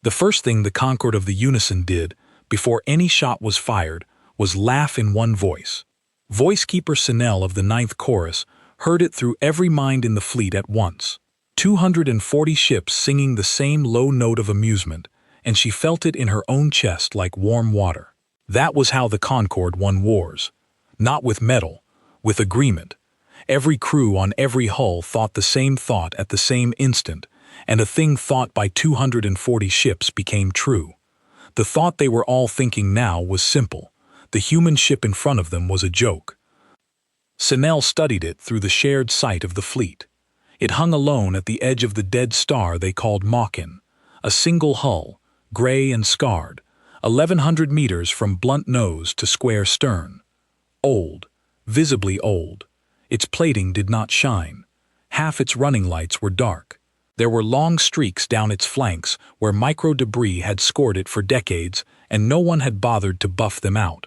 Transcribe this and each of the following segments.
The first thing the Concord of the Unison did, before any shot was fired, was laugh in one voice. Voicekeeper Sinel of the Ninth Chorus heard it through every mind in the fleet at once. 240 ships singing the same low note of amusement, and she felt it in her own chest like warm water. That was how the Concord won wars. Not with metal, with agreement. Every crew on every hull thought the same thought at the same instant, and a thing thought by 240 ships became true. The thought they were all thinking now was simple. The human ship in front of them was a joke. Sinel studied it through the shared sight of the fleet. It hung alone at the edge of the dead star they called Mawkin, a single hull, gray and scarred, 1,100 meters from blunt nose to square stern. Old, visibly old. Its plating did not shine. Half its running lights were dark. There were long streaks down its flanks where micro-debris had scored it for decades, and no one had bothered to buff them out.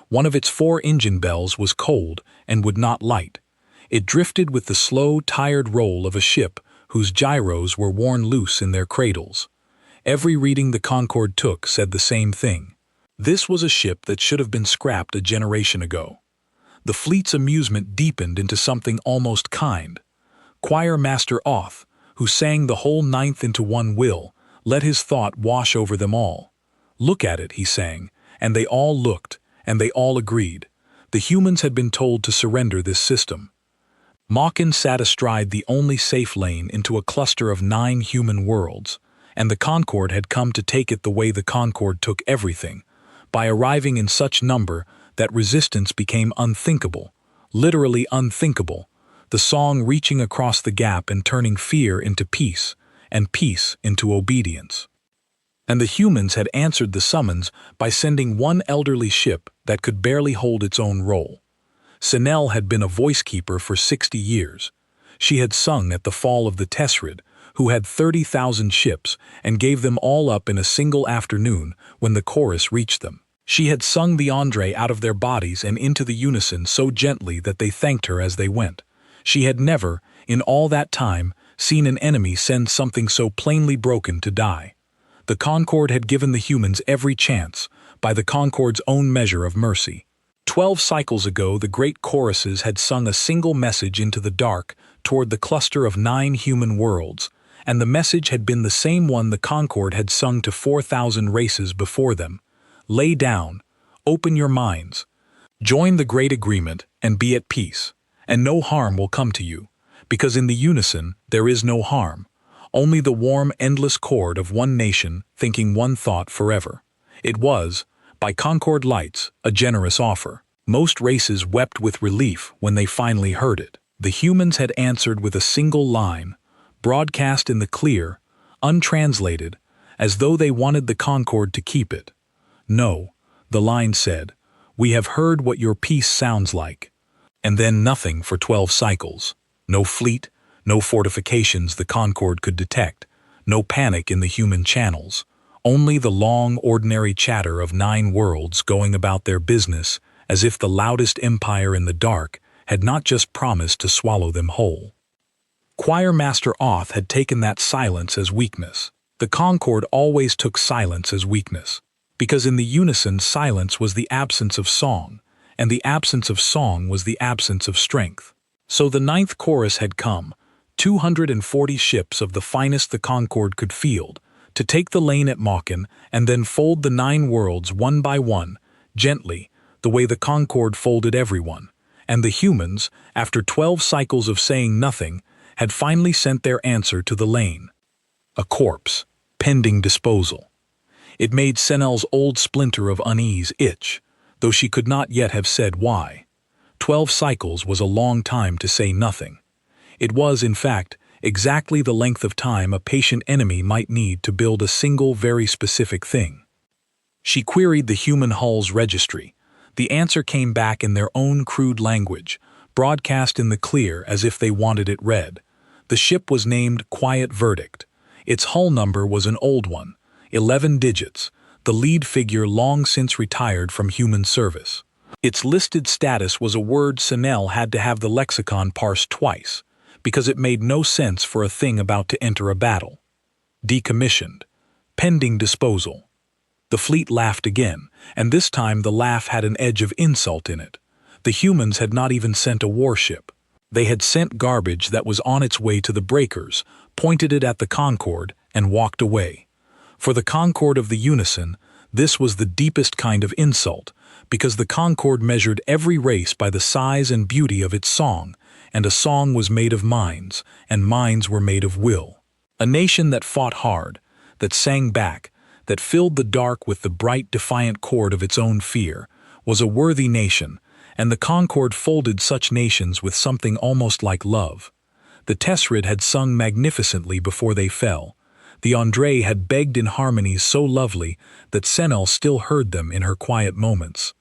One of its 4 engine bells was cold and would not light. It drifted with the slow, tired roll of a ship whose gyros were worn loose in their cradles. Every reading the Concord took said the same thing. This was a ship that should have been scrapped a generation ago. The fleet's amusement deepened into something almost kind. Choir Master Oth, who sang the whole ninth into one will, let his thought wash over them all. Look at it, he sang, and they all looked, and they all agreed. The humans had been told to surrender this system. Mawkin sat astride the only safe lane into a cluster of 9 human worlds, and the Concord had come to take it the way the Concord took everything, by arriving in such number that resistance became unthinkable, literally unthinkable, the song reaching across the gap and turning fear into peace, and peace into obedience. And the humans had answered the summons by sending one elderly ship that could barely hold its own role. Sinel had been a voicekeeper for 60 years. She had sung at the fall of the Tessrid, who had 30,000 ships, and gave them all up in a single afternoon when the chorus reached them. She had sung the Andre out of their bodies and into the unison so gently that they thanked her as they went. She had never, in all that time, seen an enemy send something so plainly broken to die. The Concord had given the humans every chance, by the Concord's own measure of mercy. 12 cycles ago the great choruses had sung a single message into the dark toward the cluster of 9 human worlds, and the message had been the same one the Concord had sung to 4,000 races before them. Lay down, open your minds, join the great agreement and be at peace, and no harm will come to you, because in the unison there is no harm, only the warm endless chord of one nation thinking one thought forever. It was, by Concord lights, a generous offer. Most races wept with relief when they finally heard it. The humans had answered with a single line, broadcast in the clear, untranslated, as though they wanted the Concord to keep it. No, the line said, we have heard what your peace sounds like. And then nothing for 12 cycles. No fleet, no fortifications the Concord could detect, no panic in the human channels. Only the long, ordinary chatter of 9 worlds going about their business as if the loudest empire in the dark had not just promised to swallow them whole. Choir Master Oth had taken that silence as weakness. The Concord always took silence as weakness, because in the unison silence was the absence of song, and the absence of song was the absence of strength. So the 9th chorus had come, 240 ships of the finest the Concord could field, to take the lane at Mawkin and then fold the 9 worlds one by one, gently, the way the Concord folded everyone, and the humans, after 12 cycles of saying nothing, had finally sent their answer to the lane. A corpse, pending disposal. It made Sinel's old splinter of unease itch, though she could not yet have said why. 12 cycles was a long time to say nothing. It was, in fact, exactly the length of time a patient enemy might need to build a single very specific thing. She queried the human hull's registry. The answer came back in their own crude language, broadcast in the clear as if they wanted it read. The ship was named Quiet Verdict. Its hull number was an old one, 11 digits, the lead figure long since retired from human service. Its listed status was a word Sinel had to have the lexicon parsed twice, because it made no sense for a thing about to enter a battle. Decommissioned, pending disposal. The fleet laughed again, and this time the laugh had an edge of insult in it. The humans had not even sent a warship. They had sent garbage that was on its way to the breakers, pointed it at the Concorde, and walked away. For the Concorde of the Unison, this was the deepest kind of insult, because the Concorde measured every race by the size and beauty of its song, and a song was made of minds, and minds were made of will. A nation that fought hard, that sang back, that filled the dark with the bright defiant chord of its own fear, was a worthy nation, and the Concorde folded such nations with something almost like love. The Tessrid had sung magnificently before they fell. The Andre had begged in harmonies so lovely that Senel still heard them in her quiet moments.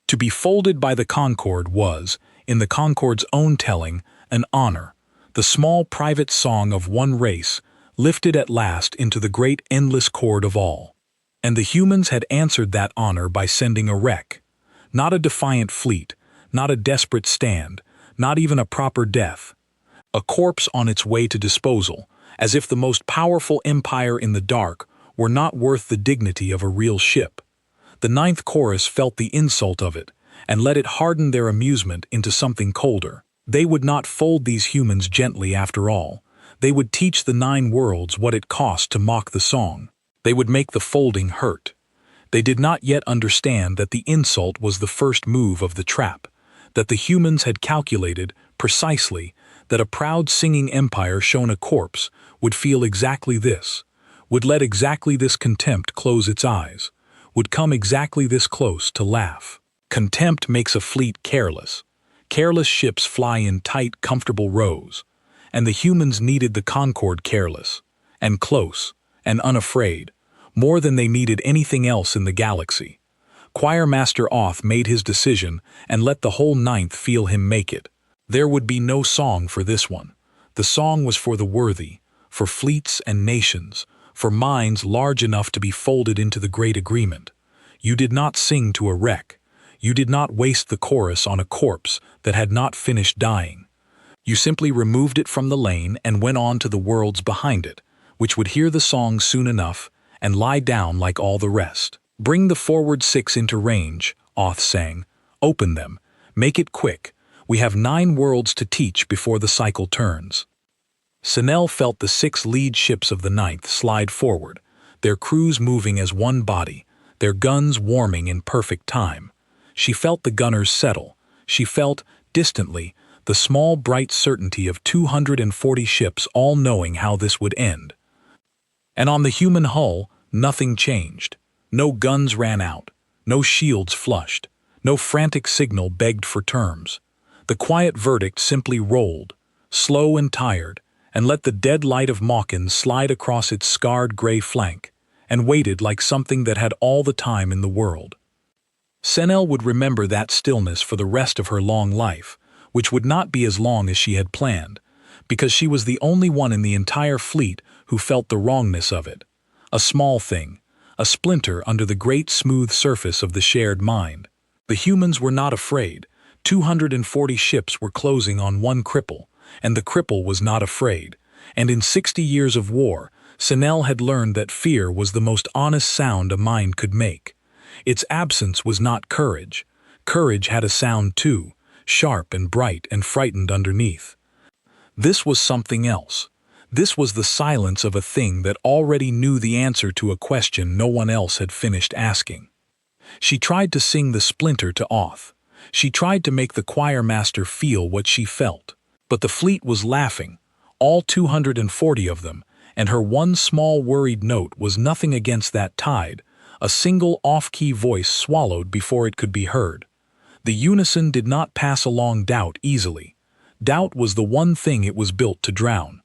To be folded by the Concorde was, in the Concorde's own telling, an honor, the small private song of one race, lifted at last into the great endless chord of all. And the humans had answered that honor by sending a wreck. Not a defiant fleet, not a desperate stand, not even a proper death. A corpse on its way to disposal, as if the most powerful empire in the dark were not worth the dignity of a real ship. The ninth chorus felt the insult of it, and let it harden their amusement into something colder. They would not fold these humans gently after all. They would teach the 9 worlds what it cost to mock the song. They would make the folding hurt. They did not yet understand that the insult was the first move of the trap, that the humans had calculated, precisely, that a proud singing empire shown a corpse would feel exactly this, would let exactly this contempt close its eyes, would come exactly this close to laugh. Contempt makes a fleet careless. Careless ships fly in tight, comfortable rows, and the humans needed the Concorde careless, and close, and unafraid, more than they needed anything else in the galaxy. Choirmaster Oth made his decision and let the whole ninth feel him make it. There would be no song for this one. The song was for the worthy, for fleets and nations, for minds large enough to be folded into the great agreement. You did not sing to a wreck. You did not waste the chorus on a corpse that had not finished dying. You simply removed it from the lane and went on to the worlds behind it, which would hear the song soon enough and lie down like all the rest. Bring the forward 6 into range, Oth sang. Open them. Make it quick. We have 9 worlds to teach before the cycle turns. Senel felt the 6 lead ships of the ninth slide forward, their crews moving as one body, their guns warming in perfect time. She felt the gunners settle. She felt, distantly, the small bright certainty of 240 ships all knowing how this would end. And on the human hull, nothing changed. No guns ran out, no shields flushed, no frantic signal begged for terms. The quiet verdict simply rolled, slow and tired, and let the dead light of Mawkin slide across its scarred gray flank, and waited like something that had all the time in the world. Senel would remember that stillness for the rest of her long life, which would not be as long as she had planned, because she was the only one in the entire fleet who felt the wrongness of it. A small thing, a splinter under the great smooth surface of the shared mind. The humans were not afraid. 240 ships were closing on one cripple, and the cripple was not afraid. And in 60 years of war, Senel had learned that fear was the most honest sound a mind could make. Its absence was not courage. Courage had a sound too, sharp and bright and frightened underneath. This was something else. This was the silence of a thing that already knew the answer to a question no one else had finished asking. She tried to sing the splinter to Oth. She tried to make the choirmaster feel what she felt. But the fleet was laughing, all 240 of them, and her one small worried note was nothing against that tide, a single off-key voice swallowed before it could be heard. The unison did not pass along doubt easily. Doubt was the one thing it was built to drown.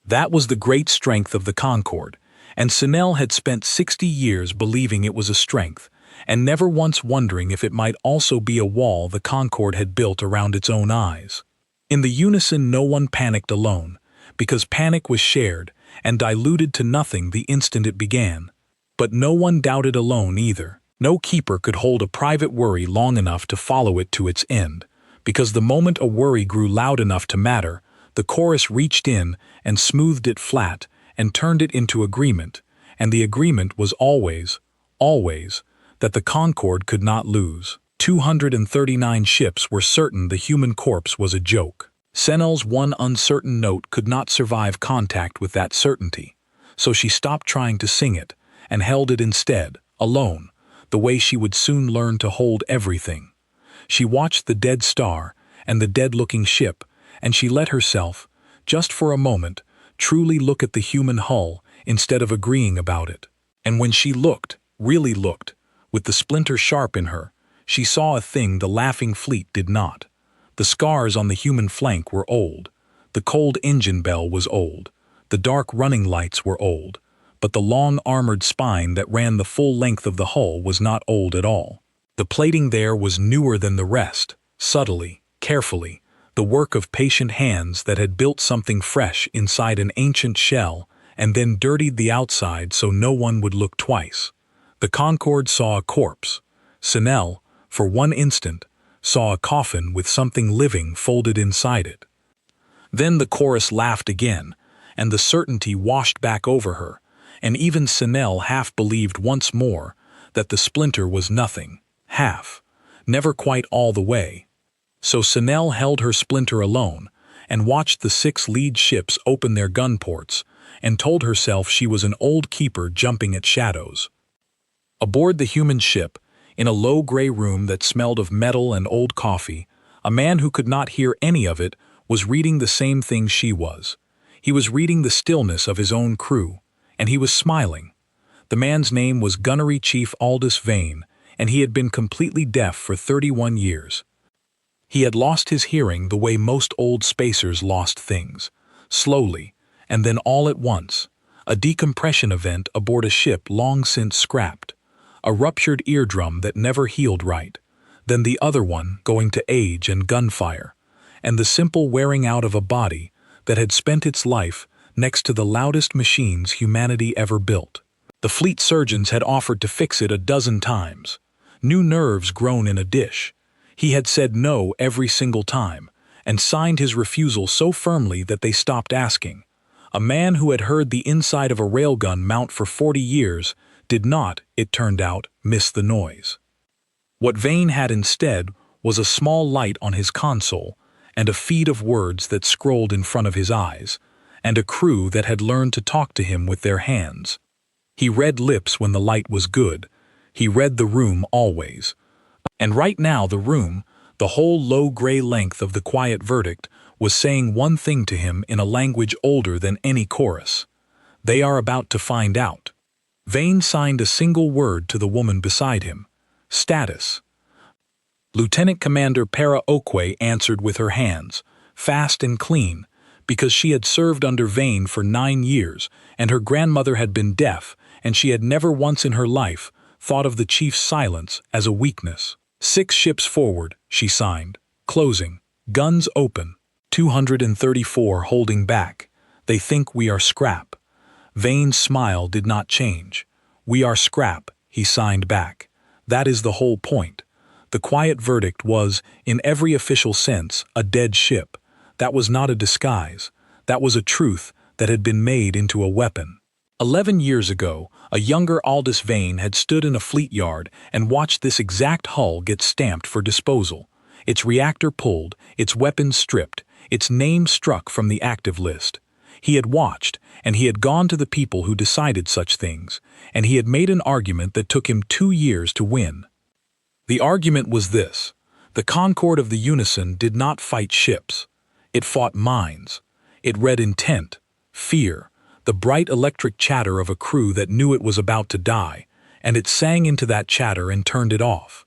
That was the great strength of the Concorde, and Senel had spent 60 years believing it was a strength, and never once wondering if it might also be a wall the Concorde had built around its own eyes. In the unison no one panicked alone, because panic was shared and diluted to nothing the instant it began. But no one doubted alone either. No keeper could hold a private worry long enough to follow it to its end, because the moment a worry grew loud enough to matter, the chorus reached in and smoothed it flat and turned it into agreement, and the agreement was always, always, that the Concorde could not lose. 239 ships were certain the human corpse was a joke. Senel's one uncertain note could not survive contact with that certainty, so she stopped trying to sing it and held it instead, alone, the way she would soon learn to hold everything. She watched the dead star and the dead-looking ship, and she let herself, just for a moment, truly look at the human hull instead of agreeing about it. And when she looked, really looked, with the splinter sharp in her, she saw a thing the laughing fleet did not. The scars on the human flank were old. The cold engine bell was old. The dark running lights were old. But the long armored spine that ran the full length of the hull was not old at all. The plating there was newer than the rest, subtly, carefully, the work of patient hands that had built something fresh inside an ancient shell and then dirtied the outside so no one would look twice. The Concorde saw a corpse. Senel, for one instant, saw a coffin with something living folded inside it. Then the chorus laughed again, and the certainty washed back over her, and even Senel half believed once more that the splinter was nothing, half, never quite all the way. So Senel held her splinter alone, and watched the 6 lead ships open their gun ports, and told herself she was an old keeper jumping at shadows. Aboard the human ship, in a low gray room that smelled of metal and old coffee, a man who could not hear any of it was reading the same thing she was. He was reading the stillness of his own crew, and he was smiling. The man's name was Gunnery Chief Aldous Vane, and he had been completely deaf for 31 years. He had lost his hearing the way most old spacers lost things, slowly, and then all at once, a decompression event aboard a ship long since scrapped, a ruptured eardrum that never healed right, then the other one going to age and gunfire, and the simple wearing out of a body that had spent its life next to the loudest machines humanity ever built. The fleet surgeons had offered to fix it a dozen times. New nerves grown in a dish. He had said no every single time, and signed his refusal so firmly that they stopped asking. A man who had heard the inside of a railgun mount for 40 years did not, it turned out, miss the noise. What Vane had instead was a small light on his console, and a feed of words that scrolled in front of his eyes, and a crew that had learned to talk to him with their hands. He read lips when the light was good. He read the room always. And right now the room, the whole low gray length of the quiet verdict, was saying one thing to him in a language older than any chorus. They are about to find out. Vane signed a single word to the woman beside him. Status. Lieutenant Commander Para Okwe answered with her hands, fast and clean, because she had served under Vane for 9 years, and her grandmother had been deaf, and she had never once in her life thought of the chief's silence as a weakness. 6 ships forward, she signed, closing, guns open, 234 holding back. They think we are scrap. Vane's smile did not change. We are scrap, he signed back. That is the whole point. The quiet verdict was, in every official sense, a dead ship. That was not a disguise. That was a truth that had been made into a weapon. 11 years ago, a younger Aldous Vane had stood in a fleet yard and watched this exact hull get stamped for disposal, its reactor pulled, its weapons stripped, its name struck from the active list. He had watched, and he had gone to the people who decided such things, and he had made an argument that took him 2 years to win. The argument was this: the Concorde of the Unison did not fight ships. It fought minds. It read intent, fear, the bright electric chatter of a crew that knew it was about to die, and it sang into that chatter and turned it off.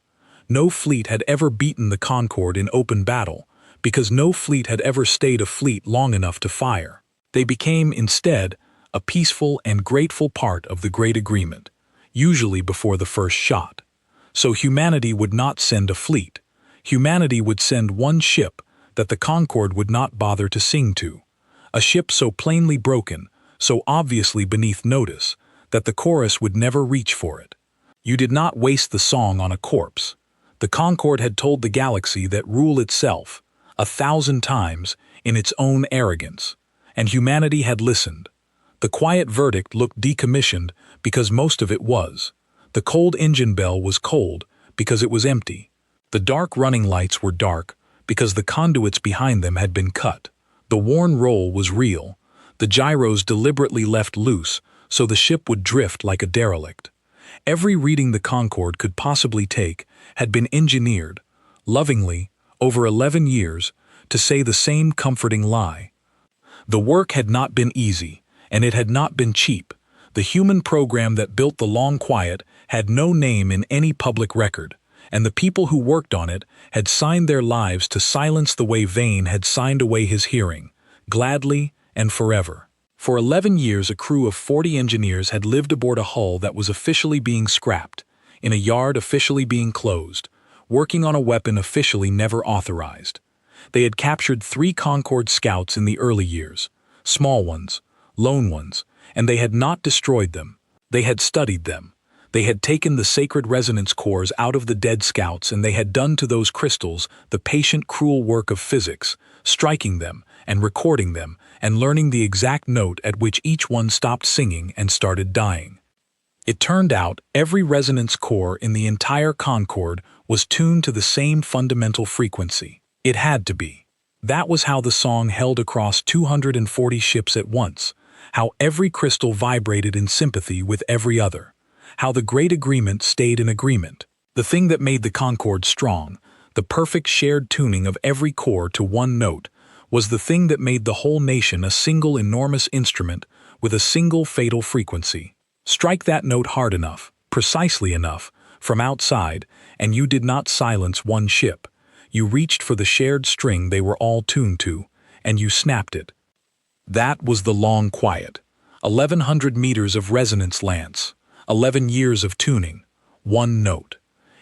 No fleet had ever beaten the Concorde in open battle, because no fleet had ever stayed a fleet long enough to fire. They became, instead, a peaceful and grateful part of the Great Agreement, usually before the first shot. So humanity would not send a fleet. Humanity would send one ship that the Concorde would not bother to sing to. A ship so plainly broken, so obviously beneath notice, that the chorus would never reach for it. You did not waste the song on a corpse. The Concorde had told the galaxy that rule itself, 1,000 times, in its own arrogance, and humanity had listened. The quiet verdict looked decommissioned because most of it was. The cold engine bell was cold because it was empty. The dark running lights were dark because the conduits behind them had been cut. The worn roll was real. The gyros deliberately left loose so the ship would drift like a derelict. Every reading the Concorde could possibly take had been engineered, lovingly, over 11 years, to say the same comforting lie. The work had not been easy, and it had not been cheap. The human program that built the Long Quiet had no name in any public record, and the people who worked on it had signed their lives to silence the way Vane had signed away his hearing, gladly and forever. For 11 years a crew of 40 engineers had lived aboard a hull that was officially being scrapped, in a yard officially being closed, working on a weapon officially never authorized. They had captured 3 Concorde scouts in the early years, small ones, lone ones, and they had not destroyed them. They had studied them. They had taken the sacred resonance cores out of the dead scouts, and they had done to those crystals the patient, cruel work of physics, striking them and recording them and learning the exact note at which each one stopped singing and started dying. It turned out every resonance core in the entire Concorde was tuned to the same fundamental frequency. It had to be. That was how the song held across 240 ships at once, how every crystal vibrated in sympathy with every other, how the great agreement stayed in agreement. The thing that made the Concorde strong, the perfect shared tuning of every core to one note, was the thing that made the whole nation a single enormous instrument with a single fatal frequency. Strike that note hard enough, precisely enough, from outside, and you did not silence one ship. You reached for the shared string they were all tuned to, and you snapped it. That was the Long Quiet. 1,100 meters of resonance lance, 11 years of tuning, one note.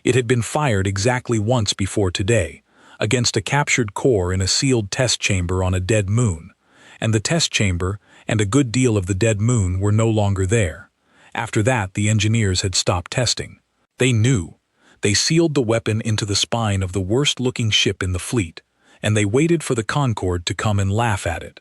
It had been fired exactly once before today, against a captured core in a sealed test chamber on a dead moon, and the test chamber and a good deal of the dead moon were no longer there. After that, the engineers had stopped testing. They knew. They sealed the weapon into the spine of the worst-looking ship in the fleet, and they waited for the Concorde to come and laugh at it.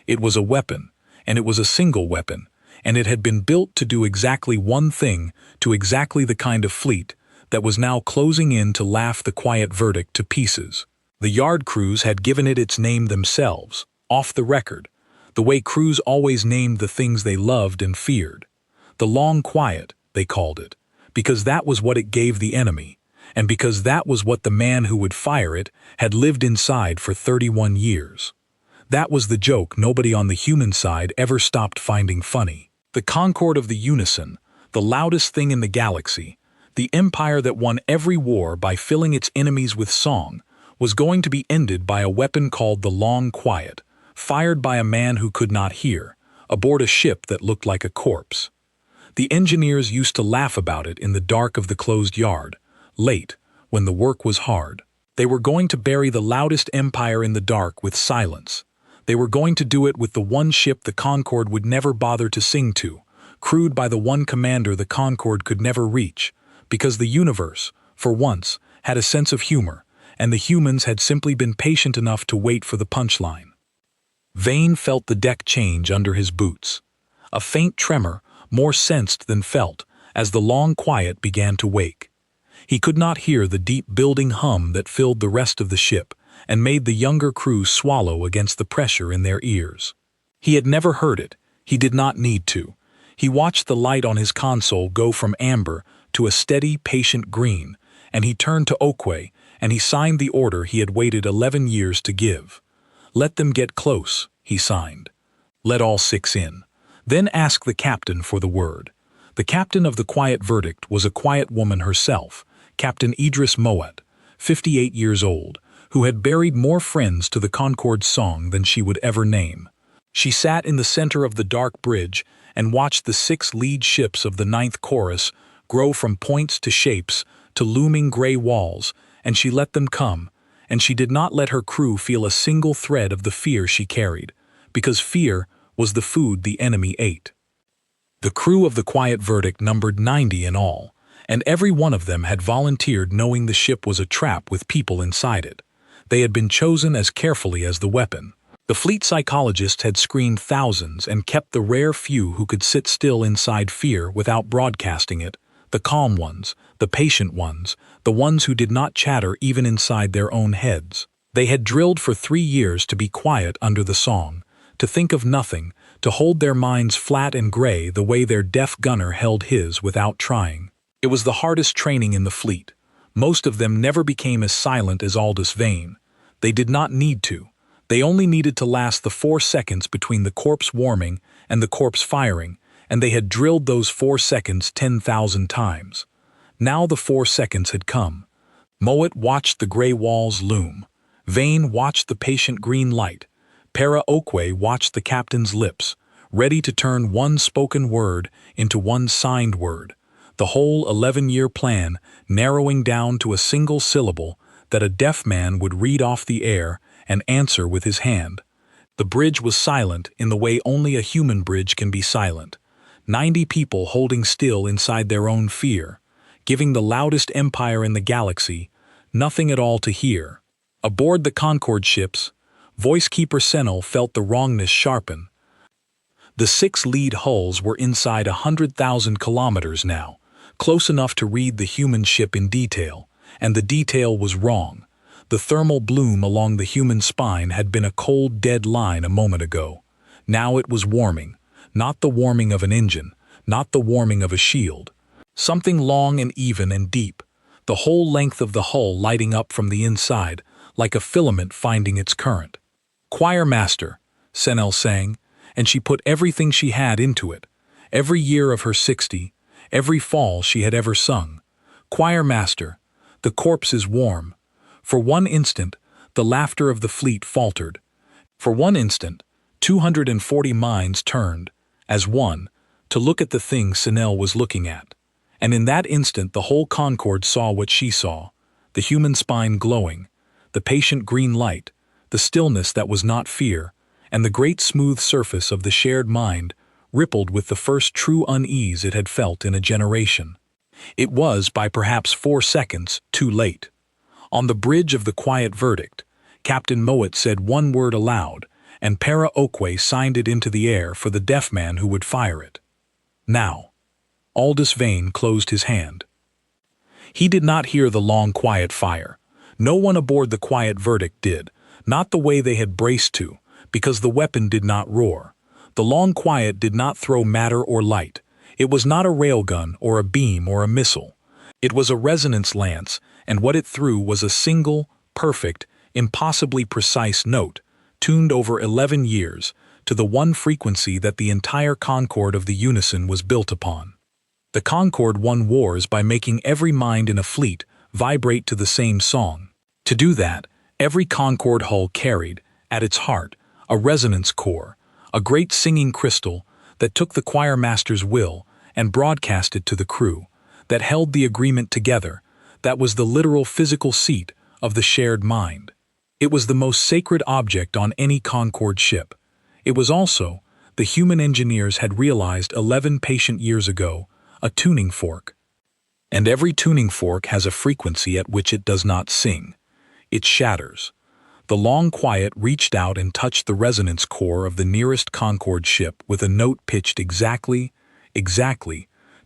It was a weapon, and it was a single weapon, and it had been built to do exactly one thing to exactly the kind of fleet that was now closing in to laugh the quiet verdict to pieces. The yard crews had given it its name themselves, off the record, the way crews always named the things they loved and feared. The Long Quiet, they called it, because that was what it gave the enemy, and because that was what the man who would fire it had lived inside for 31 years. That was the joke nobody on the human side ever stopped finding funny. The Concorde of the Unison, the loudest thing in the galaxy, the empire that won every war by filling its enemies with song, was going to be ended by a weapon called the Long Quiet, fired by a man who could not hear, aboard a ship that looked like a corpse. The engineers used to laugh about it in the dark of the closed yard, late, when the work was hard. They were going to bury the loudest empire in the dark with silence. They were going to do it with the one ship the Concorde would never bother to sing to, crewed by the one commander the Concorde could never reach, because the universe, for once, had a sense of humor, and the humans had simply been patient enough to wait for the punchline. Vane felt the deck change under his boots. A faint tremor, more sensed than felt, as the Long Quiet began to wake. He could not hear the deep building hum that filled the rest of the ship and made the younger crew swallow against the pressure in their ears. He had never heard it. He did not need to. He watched the light on his console go from amber to a steady, patient green, and he turned to Oakway, and he signed the order he had waited 11 years to give. Let them get close, he signed. Let all 6 in. Then ask the captain for the word. The captain of the quiet verdict was a quiet woman herself, Captain Idris Moet, 58 years old, who had buried more friends to the Concorde's song than she would ever name. She sat in the center of the dark bridge and watched the 6 lead ships of the 9th chorus grow from points to shapes to looming gray walls, and she let them come, and she did not let her crew feel a single thread of the fear she carried, because fear was the food the enemy ate. The crew of the quiet verdict numbered 90 in all, and every one of them had volunteered knowing the ship was a trap with people inside it. They had been chosen as carefully as the weapon. The fleet psychologists had screened thousands and kept the rare few who could sit still inside fear without broadcasting it, the calm ones, the patient ones, the ones who did not chatter even inside their own heads. They had drilled for 3 years to be quiet under the song, to think of nothing, to hold their minds flat and gray the way their deaf gunner held his without trying. It was the hardest training in the fleet. Most of them never became as silent as Aldous Vane. They did not need to. They only needed to last the 4 seconds between the corpse warming and the corpse firing, and they had drilled those 4 seconds 10,000 times. Now the 4 seconds had come. Mowat watched the gray walls loom. Vane watched the patient green light. Para Okwe watched the captain's lips, ready to turn one spoken word into one signed word. The whole 11-year plan narrowing down to a single syllable that a deaf man would read off the air and answer with his hand. The bridge was silent in the way only a human bridge can be silent. 90 people holding still inside their own fear, giving the loudest empire in the galaxy nothing at all to hear. Aboard the Concorde ships, Voice Keeper Senel felt the wrongness sharpen. The 6 lead hulls were inside 100,000 kilometers now, close enough to read the human ship in detail, and the detail was wrong. The thermal bloom along the human spine had been a cold, dead line a moment ago. Now it was warming, not the warming of an engine, not the warming of a shield. Something long and even and deep, the whole length of the hull lighting up from the inside, like a filament finding its current. "Choir master," Senel sang, and she put everything she had into it, every year of her 60, every fall she had ever sung. "Choir master, the corpse is warm." For one instant, the laughter of the fleet faltered. For one instant, 240 minds turned, as one, to look at the thing Senel was looking at. And in that instant the whole Concorde saw what she saw, the human spine glowing, the patient green light, the stillness that was not fear, and the great smooth surface of the shared mind rippled with the first true unease it had felt in a generation. It was, by perhaps 4 seconds, too late. On the bridge of the quiet verdict, Captain Mowat said one word aloud, and Para Okwe signed it into the air for the deaf man who would fire it. Now. Aldous Vane closed his hand. He did not hear the long quiet fire. No one aboard the quiet verdict did, not the way they had braced to, because the weapon did not roar. The long quiet did not throw matter or light. It was not a railgun or a beam or a missile. It was a resonance lance, and what it threw was a single, perfect, impossibly precise note, tuned over 11 years, to the one frequency that the entire Concorde of the Unison was built upon. The Concorde won wars by making every mind in a fleet vibrate to the same song. To do that, every Concorde hull carried, at its heart, a resonance core, a great singing crystal that took the choir master's will and broadcast it to the crew, that held the agreement together, that was the literal physical seat of the shared mind. It was the most sacred object on any Concorde ship. It was also, the human engineers had realized 11 patient years ago, a tuning fork. And every tuning fork has a frequency at which it does not sing. It shatters. The long quiet reached out and touched the resonance core of the nearest Concorde ship with a note pitched exactly,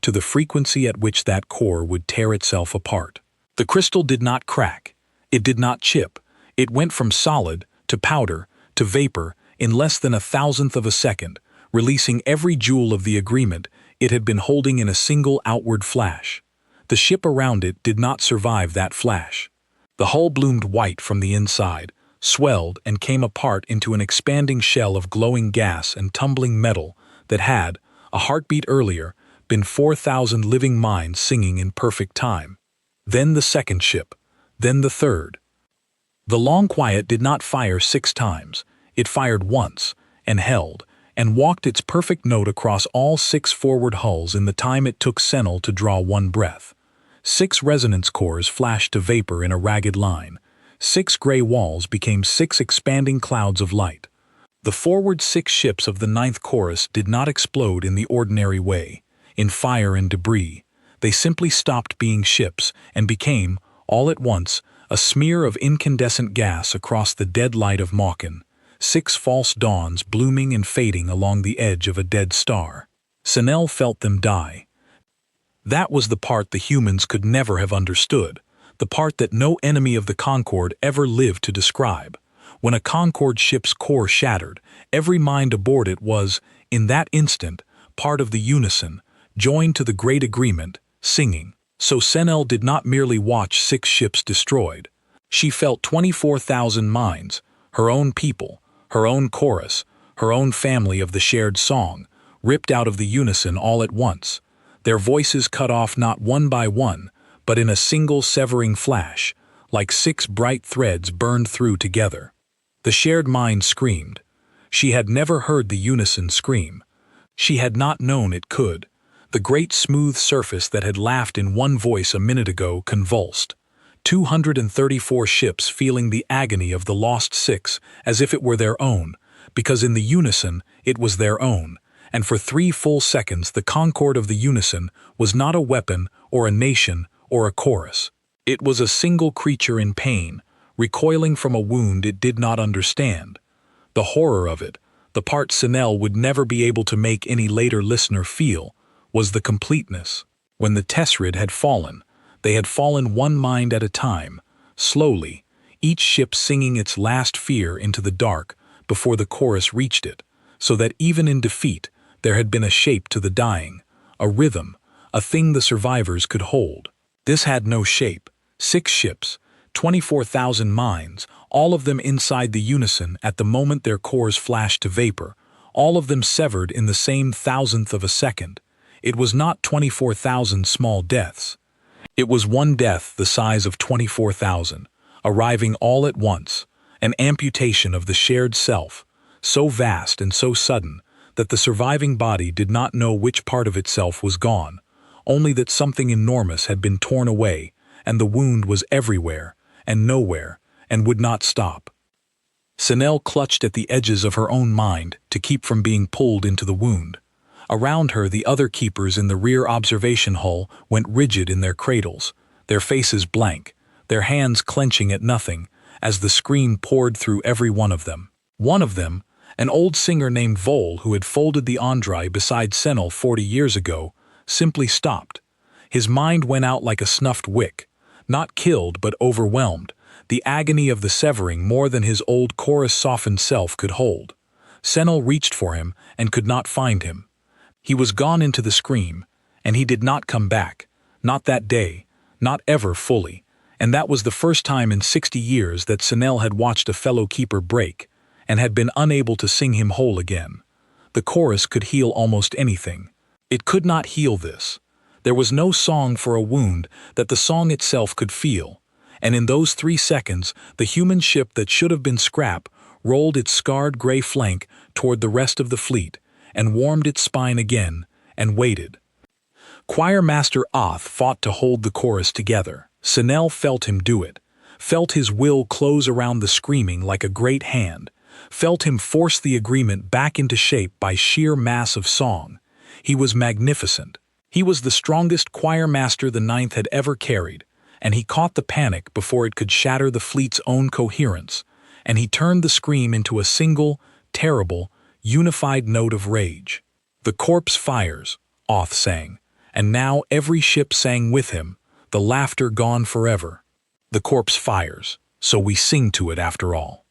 to the frequency at which that core would tear itself apart. The crystal did not crack. It did not chip. It went from solid to powder to vapor in less than 1,000th of a second, releasing every joule of the agreement it had been holding in a single outward flash. The ship around it did not survive that flash. The hull bloomed white from the inside, swelled and came apart into an expanding shell of glowing gas and tumbling metal that had, a heartbeat earlier, been 4,000 living minds singing in perfect time. Then the second ship, then the third. The long quiet did not fire 6 times. It fired once, and held, and walked its perfect note across all 6 forward hulls in the time it took Senel to draw one breath. 6 resonance cores flashed to vapor in a ragged line. 6 gray walls became 6 expanding clouds of light. The forward 6 ships of the 9th chorus did not explode in the ordinary way, in fire and debris. They simply stopped being ships and became, all at once, a smear of incandescent gas across the dead light of Mawkin. 6 false dawns blooming and fading along the edge of a dead star. Senel felt them die. That was the part the humans could never have understood, the part that no enemy of the Concorde ever lived to describe. When a Concorde ship's core shattered, every mind aboard it was, in that instant, part of the unison, joined to the great agreement, singing. So Senel did not merely watch 6 ships destroyed. She felt 24,000 minds, her own people, her own chorus, her own family of the shared song, ripped out of the unison all at once, their voices cut off not one by one, but in a single severing flash, like 6 bright threads burned through together. The shared mind screamed. She had never heard the unison scream. She had not known it could. The great smooth surface that had laughed in one voice a minute ago convulsed. 234 ships feeling the agony of the lost 6 as if it were their own, because in the unison it was their own, and for 3 full seconds the Concorde of the unison was not a weapon or a nation or a chorus. It was a single creature in pain, recoiling from a wound it did not understand. The horror of it, the part Senel would never be able to make any later listener feel, was the completeness. When the Tessrid had fallen, they had fallen one mind at a time, slowly, each ship singing its last fear into the dark before the chorus reached it, so that even in defeat there had been a shape to the dying, a rhythm, a thing the survivors could hold. This had no shape. 6 ships, 24,000 minds, all of them inside the unison at the moment their cores flashed to vapor, all of them severed in the same thousandth of a second. It was not 24,000 small deaths. It was one death the size of 24,000, arriving all at once, an amputation of the shared self, so vast and so sudden that the surviving body did not know which part of itself was gone, only that something enormous had been torn away, and the wound was everywhere and nowhere and would not stop. Senel clutched at the edges of her own mind to keep from being pulled into the wound. Around her, the other keepers in the rear observation hull went rigid in their cradles, their faces blank, their hands clenching at nothing, as the scream poured through every one of them. One of them, an old singer named Vol who had folded the Andrei beside Senel 40 years ago, simply stopped. His mind went out like a snuffed wick, not killed but overwhelmed, the agony of the severing more than his old chorus-softened self could hold. Senel reached for him and could not find him. He was gone into the scream, and he did not come back, not that day, not ever fully, and that was the first time in 60 years that Senel had watched a fellow keeper break, and had been unable to sing him whole again. The chorus could heal almost anything. It could not heal this. There was no song for a wound that the song itself could feel, and in those 3 seconds the human ship that should have been scrap rolled its scarred gray flank toward the rest of the fleet, and warmed its spine again, and waited. Choir Master Oth fought to hold the chorus together. Senel felt him do it, felt his will close around the screaming like a great hand, felt him force the agreement back into shape by sheer mass of song. He was magnificent. He was the strongest choir master the Ninth had ever carried, and he caught the panic before it could shatter the fleet's own coherence, and he turned the scream into a single, terrible, unified note of rage. "The corpse fires," Oth sang, and now every ship sang with him, the laughter gone forever. The corpse fires, so we sing to it after all.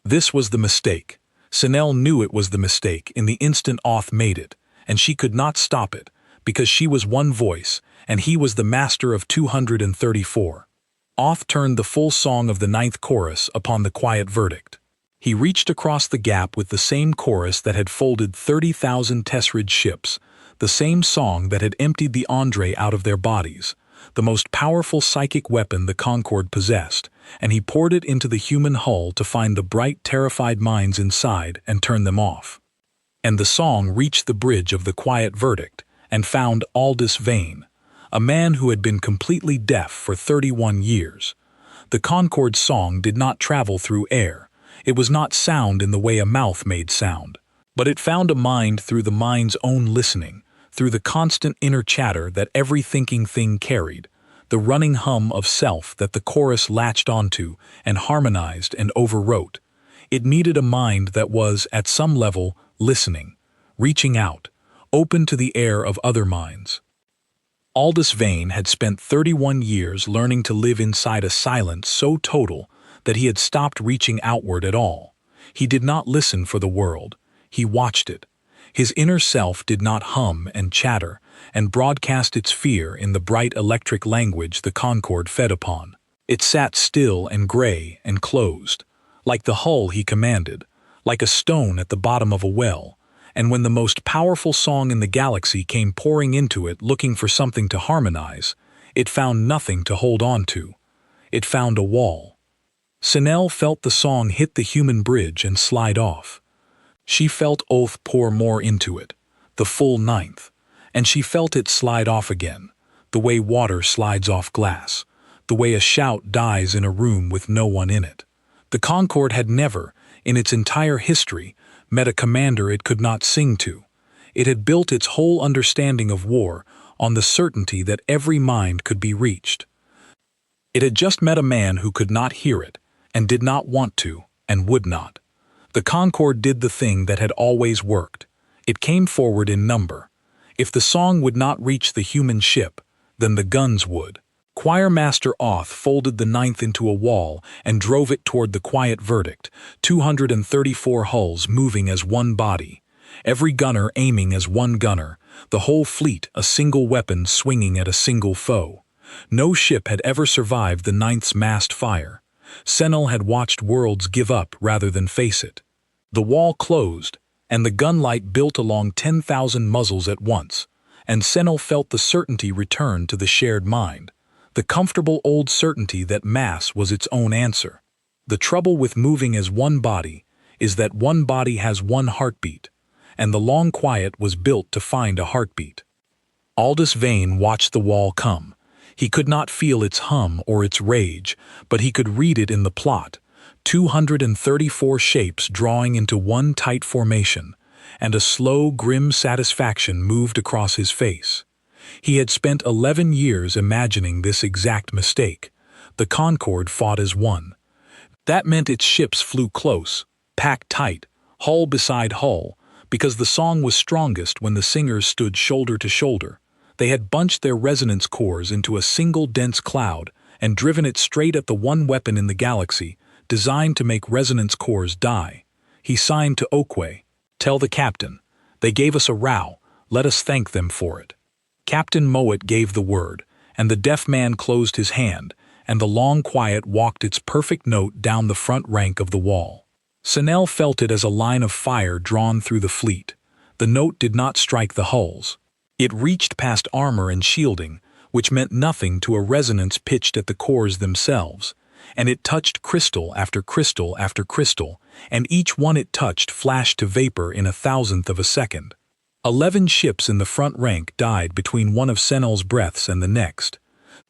This was the mistake. Senel knew it was the mistake in the instant Oth made it, and she could not stop it, because she was one voice, and he was the master of 234. Oth turned the full song of the ninth chorus upon the quiet verdict. He reached across the gap with the same chorus that had folded 30,000 Tessrid ships, the same song that had emptied the Andre out of their bodies, the most powerful psychic weapon the Concorde possessed, and he poured it into the human hull to find the bright, terrified minds inside and turn them off. And the song reached the bridge of the quiet verdict and found Aldous Vane, a man who had been completely deaf for 31 years. The Concorde's song did not travel through air. It was not sound in the way a mouth made sound, but it found a mind through the mind's own listening, through the constant inner chatter that every thinking thing carried, the running hum of self that the chorus latched onto and harmonized and overwrote. It needed a mind that was, at some level, listening, reaching out, open to the air of other minds. Aldous Vane had spent 31 years learning to live inside a silence so total that he had stopped reaching outward at all. He did not listen for the world. He watched it. His inner self did not hum and chatter and broadcast its fear in the bright electric language the Concorde fed upon. It sat still and gray and closed, like the hull he commanded, like a stone at the bottom of a well, and when the most powerful song in the galaxy came pouring into it looking for something to harmonize, it found nothing to hold on to. It found a wall. Sinel felt the song hit the human bridge and slide off. She felt Oath pour more into it, the full ninth, and she felt it slide off again, the way water slides off glass, the way a shout dies in a room with no one in it. The Concorde had never, in its entire history, met a commander it could not sing to. It had built its whole understanding of war on the certainty that every mind could be reached. It had just met a man who could not hear it, and did not want to, and would not. The Concorde did the thing that had always worked. It came forward in number. If the song would not reach the human ship, then the guns would. Choirmaster Oth folded the ninth into a wall and drove it toward the quiet verdict, 234 hulls moving as one body, every gunner aiming as one gunner, the whole fleet a single weapon swinging at a single foe. No ship had ever survived the ninth's massed fire. Senel had watched worlds give up rather than face it. The wall closed, and the gunlight built along 10,000 muzzles at once, and Senel felt the certainty return to the shared mind. The comfortable old certainty that mass was its own answer. The trouble with moving as one body is that one body has one heartbeat, and the long quiet was built to find a heartbeat. Aldous Vane watched the wall come. He could not feel its hum or its rage, but he could read it in the plot, 234 shapes drawing into one tight formation, and a slow, grim satisfaction moved across his face. He had spent 11 years imagining this exact mistake. The Concorde fought as one. That meant its ships flew close, packed tight, hull beside hull, because the song was strongest when the singers stood shoulder to shoulder. They had bunched their resonance cores into a single dense cloud and driven it straight at the one weapon in the galaxy, designed to make resonance cores die. He signed to Oakway, "Tell the captain. They gave us a row. Let us thank them for it." Captain Mowat gave the word, and the deaf man closed his hand, and the long quiet walked its perfect note down the front rank of the wall. Senel felt it as a line of fire drawn through the fleet. The note did not strike the hulls. It reached past armor and shielding, which meant nothing to a resonance pitched at the cores themselves, and it touched crystal after crystal after crystal, and each one it touched flashed to vapor in 1,000th of a second. 11 ships in the front rank died between one of Senel's breaths and the next.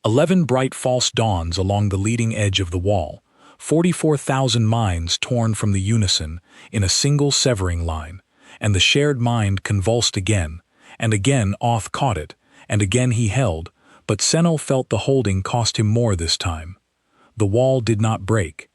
11 bright false dawns along the leading edge of the wall, 44,000 minds torn from the unison in a single severing line, and the shared mind convulsed again, and again Oth caught it, and again he held, but Senel felt the holding cost him more this time. The wall did not break.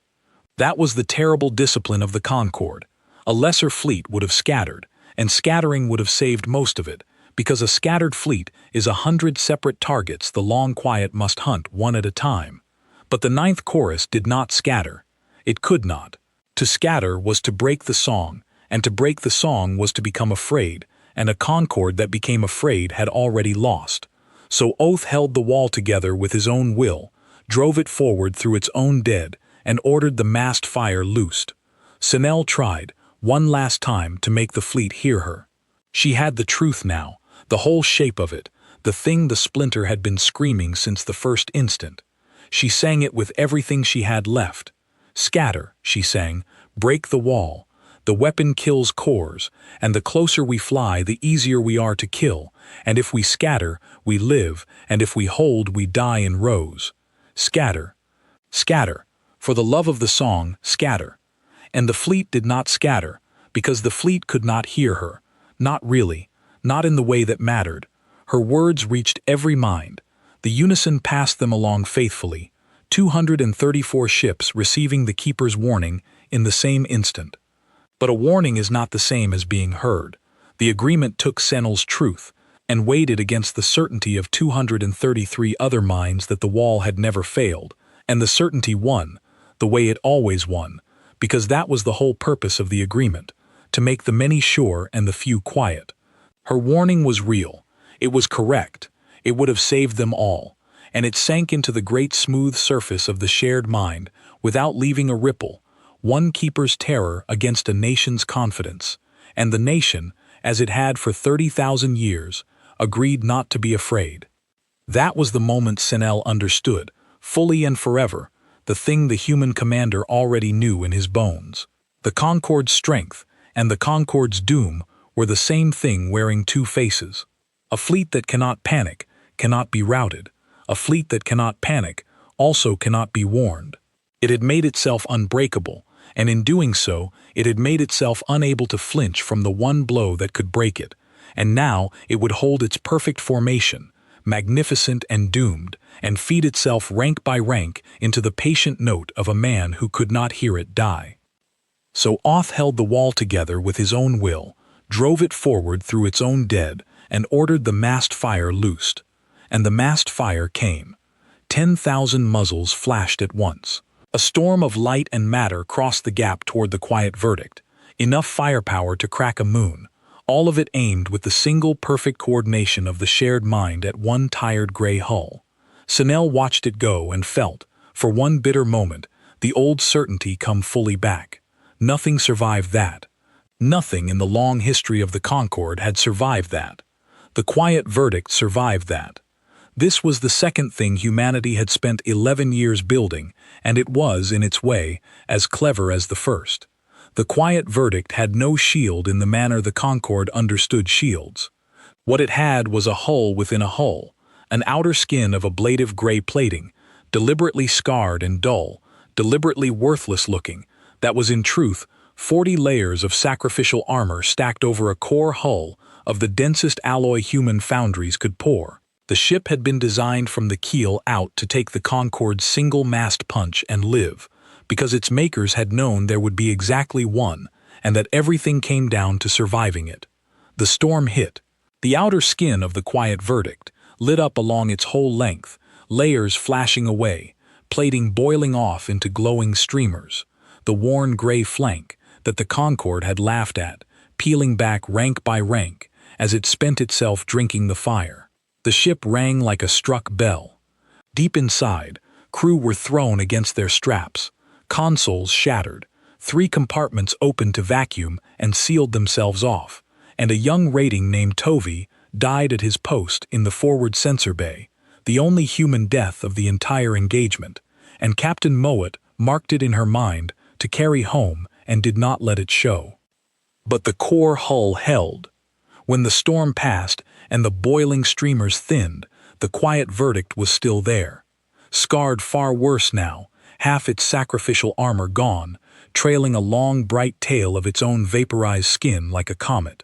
That was the terrible discipline of the Concorde. A lesser fleet would have scattered, and scattering would have saved most of it, because a scattered fleet is 100 separate targets the long quiet must hunt one at a time. But the ninth chorus did not scatter. It could not. To scatter was to break the song, and to break the song was to become afraid, and a Concorde that became afraid had already lost. So Oath held the wall together with his own will, drove it forward through its own dead, and ordered the massed fire loosed. Senel tried, one last time, to make the fleet hear her. She had the truth now, the whole shape of it, the thing the splinter had been screaming since the first instant. She sang it with everything she had left. "Scatter," she sang, "break the wall. The weapon kills cores, and the closer we fly, the easier we are to kill, and if we scatter, we live, and if we hold, we die in rows. Scatter. Scatter. For the love of the song, scatter." And the fleet did not scatter, because the fleet could not hear her, not really, not in the way that mattered. Her words reached every mind. The unison passed them along faithfully, 234 ships receiving the keeper's warning, in the same instant. But a warning is not the same as being heard. The agreement took Senel's truth and weighed it against the certainty of 233 other minds that the wall had never failed, and the certainty won, the way it always won, because that was the whole purpose of the agreement, to make the many sure and the few quiet. Her warning was real, it was correct, it would have saved them all, and it sank into the great smooth surface of the shared mind without leaving a ripple, one keeper's terror against a nation's confidence, and the nation, as it had for 30,000 years, agreed not to be afraid. That was the moment Senel understood, fully and forever, the thing the human commander already knew in his bones. The Concorde's strength and the Concorde's doom were the same thing wearing two faces. A fleet that cannot panic cannot be routed. A fleet that cannot panic also cannot be warned. It had made itself unbreakable, and in doing so, it had made itself unable to flinch from the one blow that could break it, and now it would hold its perfect formation, magnificent and doomed, and feed itself rank by rank into the patient note of a man who could not hear it die. So Oth held the wall together with his own will, drove it forward through its own dead, and ordered the mast fire loosed. And the mast fire came. 10,000 muzzles flashed at once. A storm of light and matter crossed the gap toward the quiet verdict, enough firepower to crack a moon, all of it aimed with the single perfect coordination of the shared mind at one tired gray hull. Senel watched it go and felt, for one bitter moment, the old certainty come fully back. Nothing survived that. Nothing in the long history of the Concorde had survived that. The quiet verdict survived that. This was the second thing humanity had spent 11 years building, and it was, in its way, as clever as the first. The quiet verdict had no shield in the manner the Concorde understood shields. What it had was a hull within a hull, an outer skin of ablative gray plating, deliberately scarred and dull, deliberately worthless looking, that was in truth 40 layers of sacrificial armor stacked over a core hull of the densest alloy human foundries could pour. The ship had been designed from the keel out to take the Concorde's single-mast punch and live, because its makers had known there would be exactly one, and that everything came down to surviving it. The storm hit. The outer skin of the quiet verdict lit up along its whole length, layers flashing away, plating boiling off into glowing streamers. The worn gray flank that the Concorde had laughed at, peeling back rank by rank as it spent itself drinking the fire. The ship rang like a struck bell. Deep inside, crew were thrown against their straps, consoles shattered, 3 compartments opened to vacuum and sealed themselves off, and a young rating named Tovey died at his post in the forward sensor bay, the only human death of the entire engagement, and Captain Mowat marked it in her mind to carry home and did not let it show. But the core hull held. When the storm passed and the boiling streamers thinned, the quiet verdict was still there. Scarred far worse now, half its sacrificial armor gone, trailing a long bright tail of its own vaporized skin like a comet.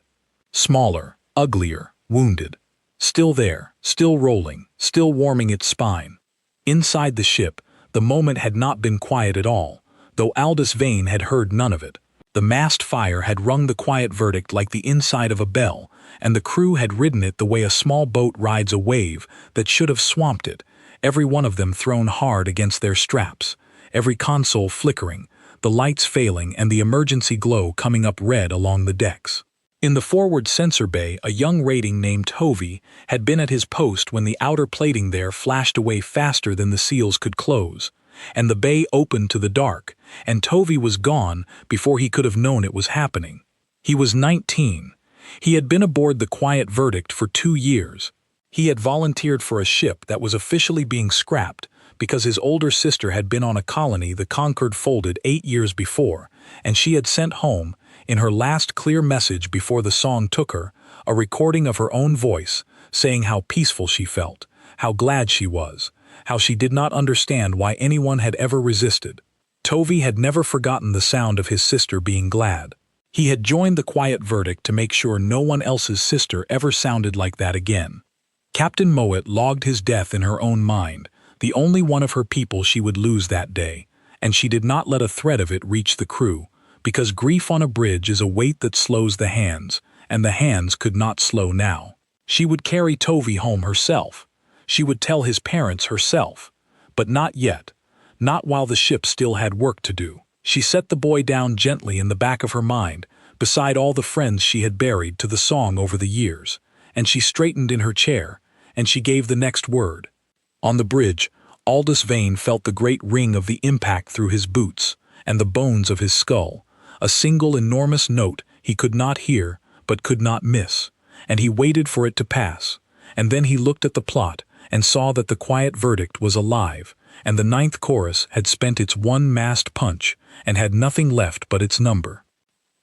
Smaller, uglier, wounded. Still there, still rolling, still warming its spine. Inside the ship, the moment had not been quiet at all, though Aldous Vane had heard none of it. The mast fire had rung the quiet verdict like the inside of a bell, and the crew had ridden it the way a small boat rides a wave that should have swamped it, every one of them thrown hard against their straps, every console flickering, the lights failing and the emergency glow coming up red along the decks. In the forward sensor bay, a young rating named Tovey had been at his post when the outer plating there flashed away faster than the seals could close, and the bay opened to the dark, and Tovey was gone before he could have known it was happening. He was 19. He had been aboard the quiet verdict for 2 years. He had volunteered for a ship that was officially being scrapped because his older sister had been on a colony the Concorde folded 8 years before, and she had sent home, in her last clear message before the song took her, a recording of her own voice, saying how peaceful she felt, how glad she was, how she did not understand why anyone had ever resisted. Tovey had never forgotten the sound of his sister being glad. He had joined the quiet verdict to make sure no one else's sister ever sounded like that again. Captain Mowat logged his death in her own mind, the only one of her people she would lose that day, and she did not let a thread of it reach the crew, because grief on a bridge is a weight that slows the hands, and the hands could not slow now. She would carry Tovi home herself. She would tell his parents herself. But not yet. Not while the ship still had work to do. She set the boy down gently in the back of her mind, beside all the friends she had buried to the song over the years, and she straightened in her chair, and she gave the next word. On the bridge, Aldous Vane felt the great ring of the impact through his boots, and the bones of his skull, a single enormous note he could not hear but could not miss, and he waited for it to pass, and then he looked at the plot and saw that the quiet verdict was alive, and the ninth chorus had spent its one massed punch and had nothing left but its number.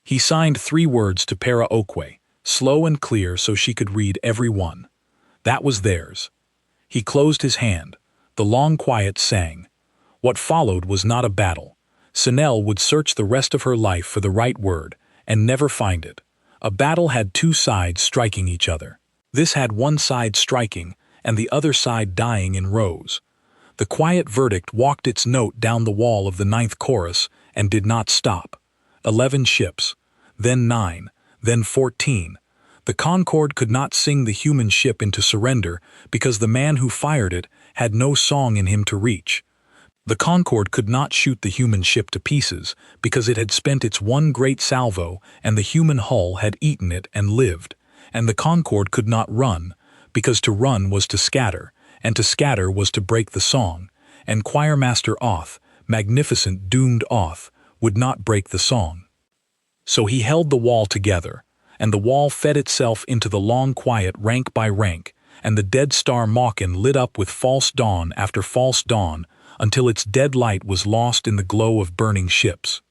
He signed 3 words to Para Okwe, slow and clear so she could read every one. That was theirs. He closed his hand. The long quiet sang. What followed was not a battle. Sinel would search the rest of her life for the right word, and never find it. A battle had 2 sides striking each other. This had one side striking, and the other side dying in rows. The quiet verdict walked its note down the wall of the ninth chorus, and did not stop. 11 ships, then 9, then 14. The Concorde could not sing the human ship into surrender because the man who fired it had no song in him to reach. The Concorde could not shoot the human ship to pieces because it had spent its one great salvo and the human hull had eaten it and lived, and the Concorde could not run because to run was to scatter, and to scatter was to break the song, and Choirmaster Oth, magnificent doomed Oth, would not break the song. So he held the wall together, and the wall fed itself into the long quiet rank by rank, and the dead star Mawkin lit up with false dawn after false dawn until its dead light was lost in the glow of burning ships.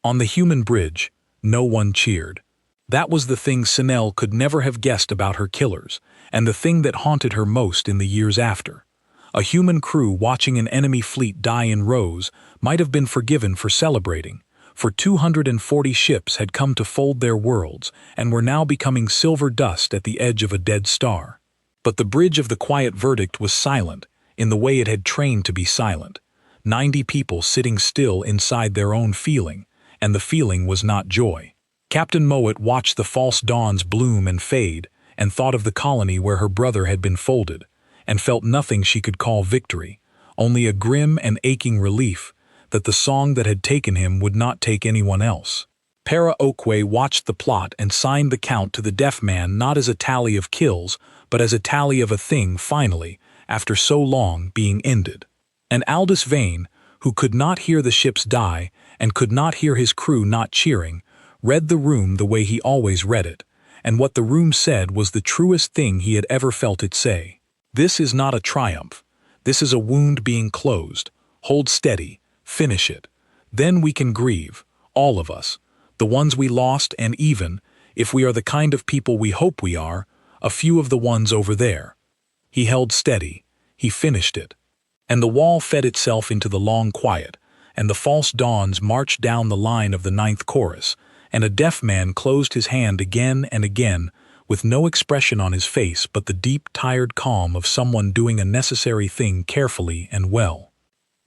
On the human bridge, no one cheered. That was the thing Sinel could never have guessed about her killers, and the thing that haunted her most in the years after. A human crew watching an enemy fleet die in rows might have been forgiven for celebrating, for 240 ships had come to fold their worlds and were now becoming silver dust at the edge of a dead star. But the bridge of the quiet verdict was silent, in the way it had trained to be silent. 90 people sitting still inside their own feeling, and the feeling was not joy. Captain Mowat watched the false dawns bloom and fade, and thought of the colony where her brother had been folded, and felt nothing she could call victory, only a grim and aching relief that the song that had taken him would not take anyone else. Para Okwe watched the plot and signed the count to the deaf man not as a tally of kills, but as a tally of a thing finally, after so long, being ended. And Aldous Vane, who could not hear the ships die and could not hear his crew not cheering, read the room the way he always read it, and what the room said was the truest thing he had ever felt it say. This is not a triumph. This is a wound being closed. Hold steady. Finish it. Then we can grieve, all of us, the ones we lost and even, if we are the kind of people we hope we are, a few of the ones over there. He held steady. He finished it. And the wall fed itself into the long quiet, and the false dawns marched down the line of the ninth chorus, and a deaf man closed his hand again and again, with no expression on his face but the deep, tired calm of someone doing a necessary thing carefully and well.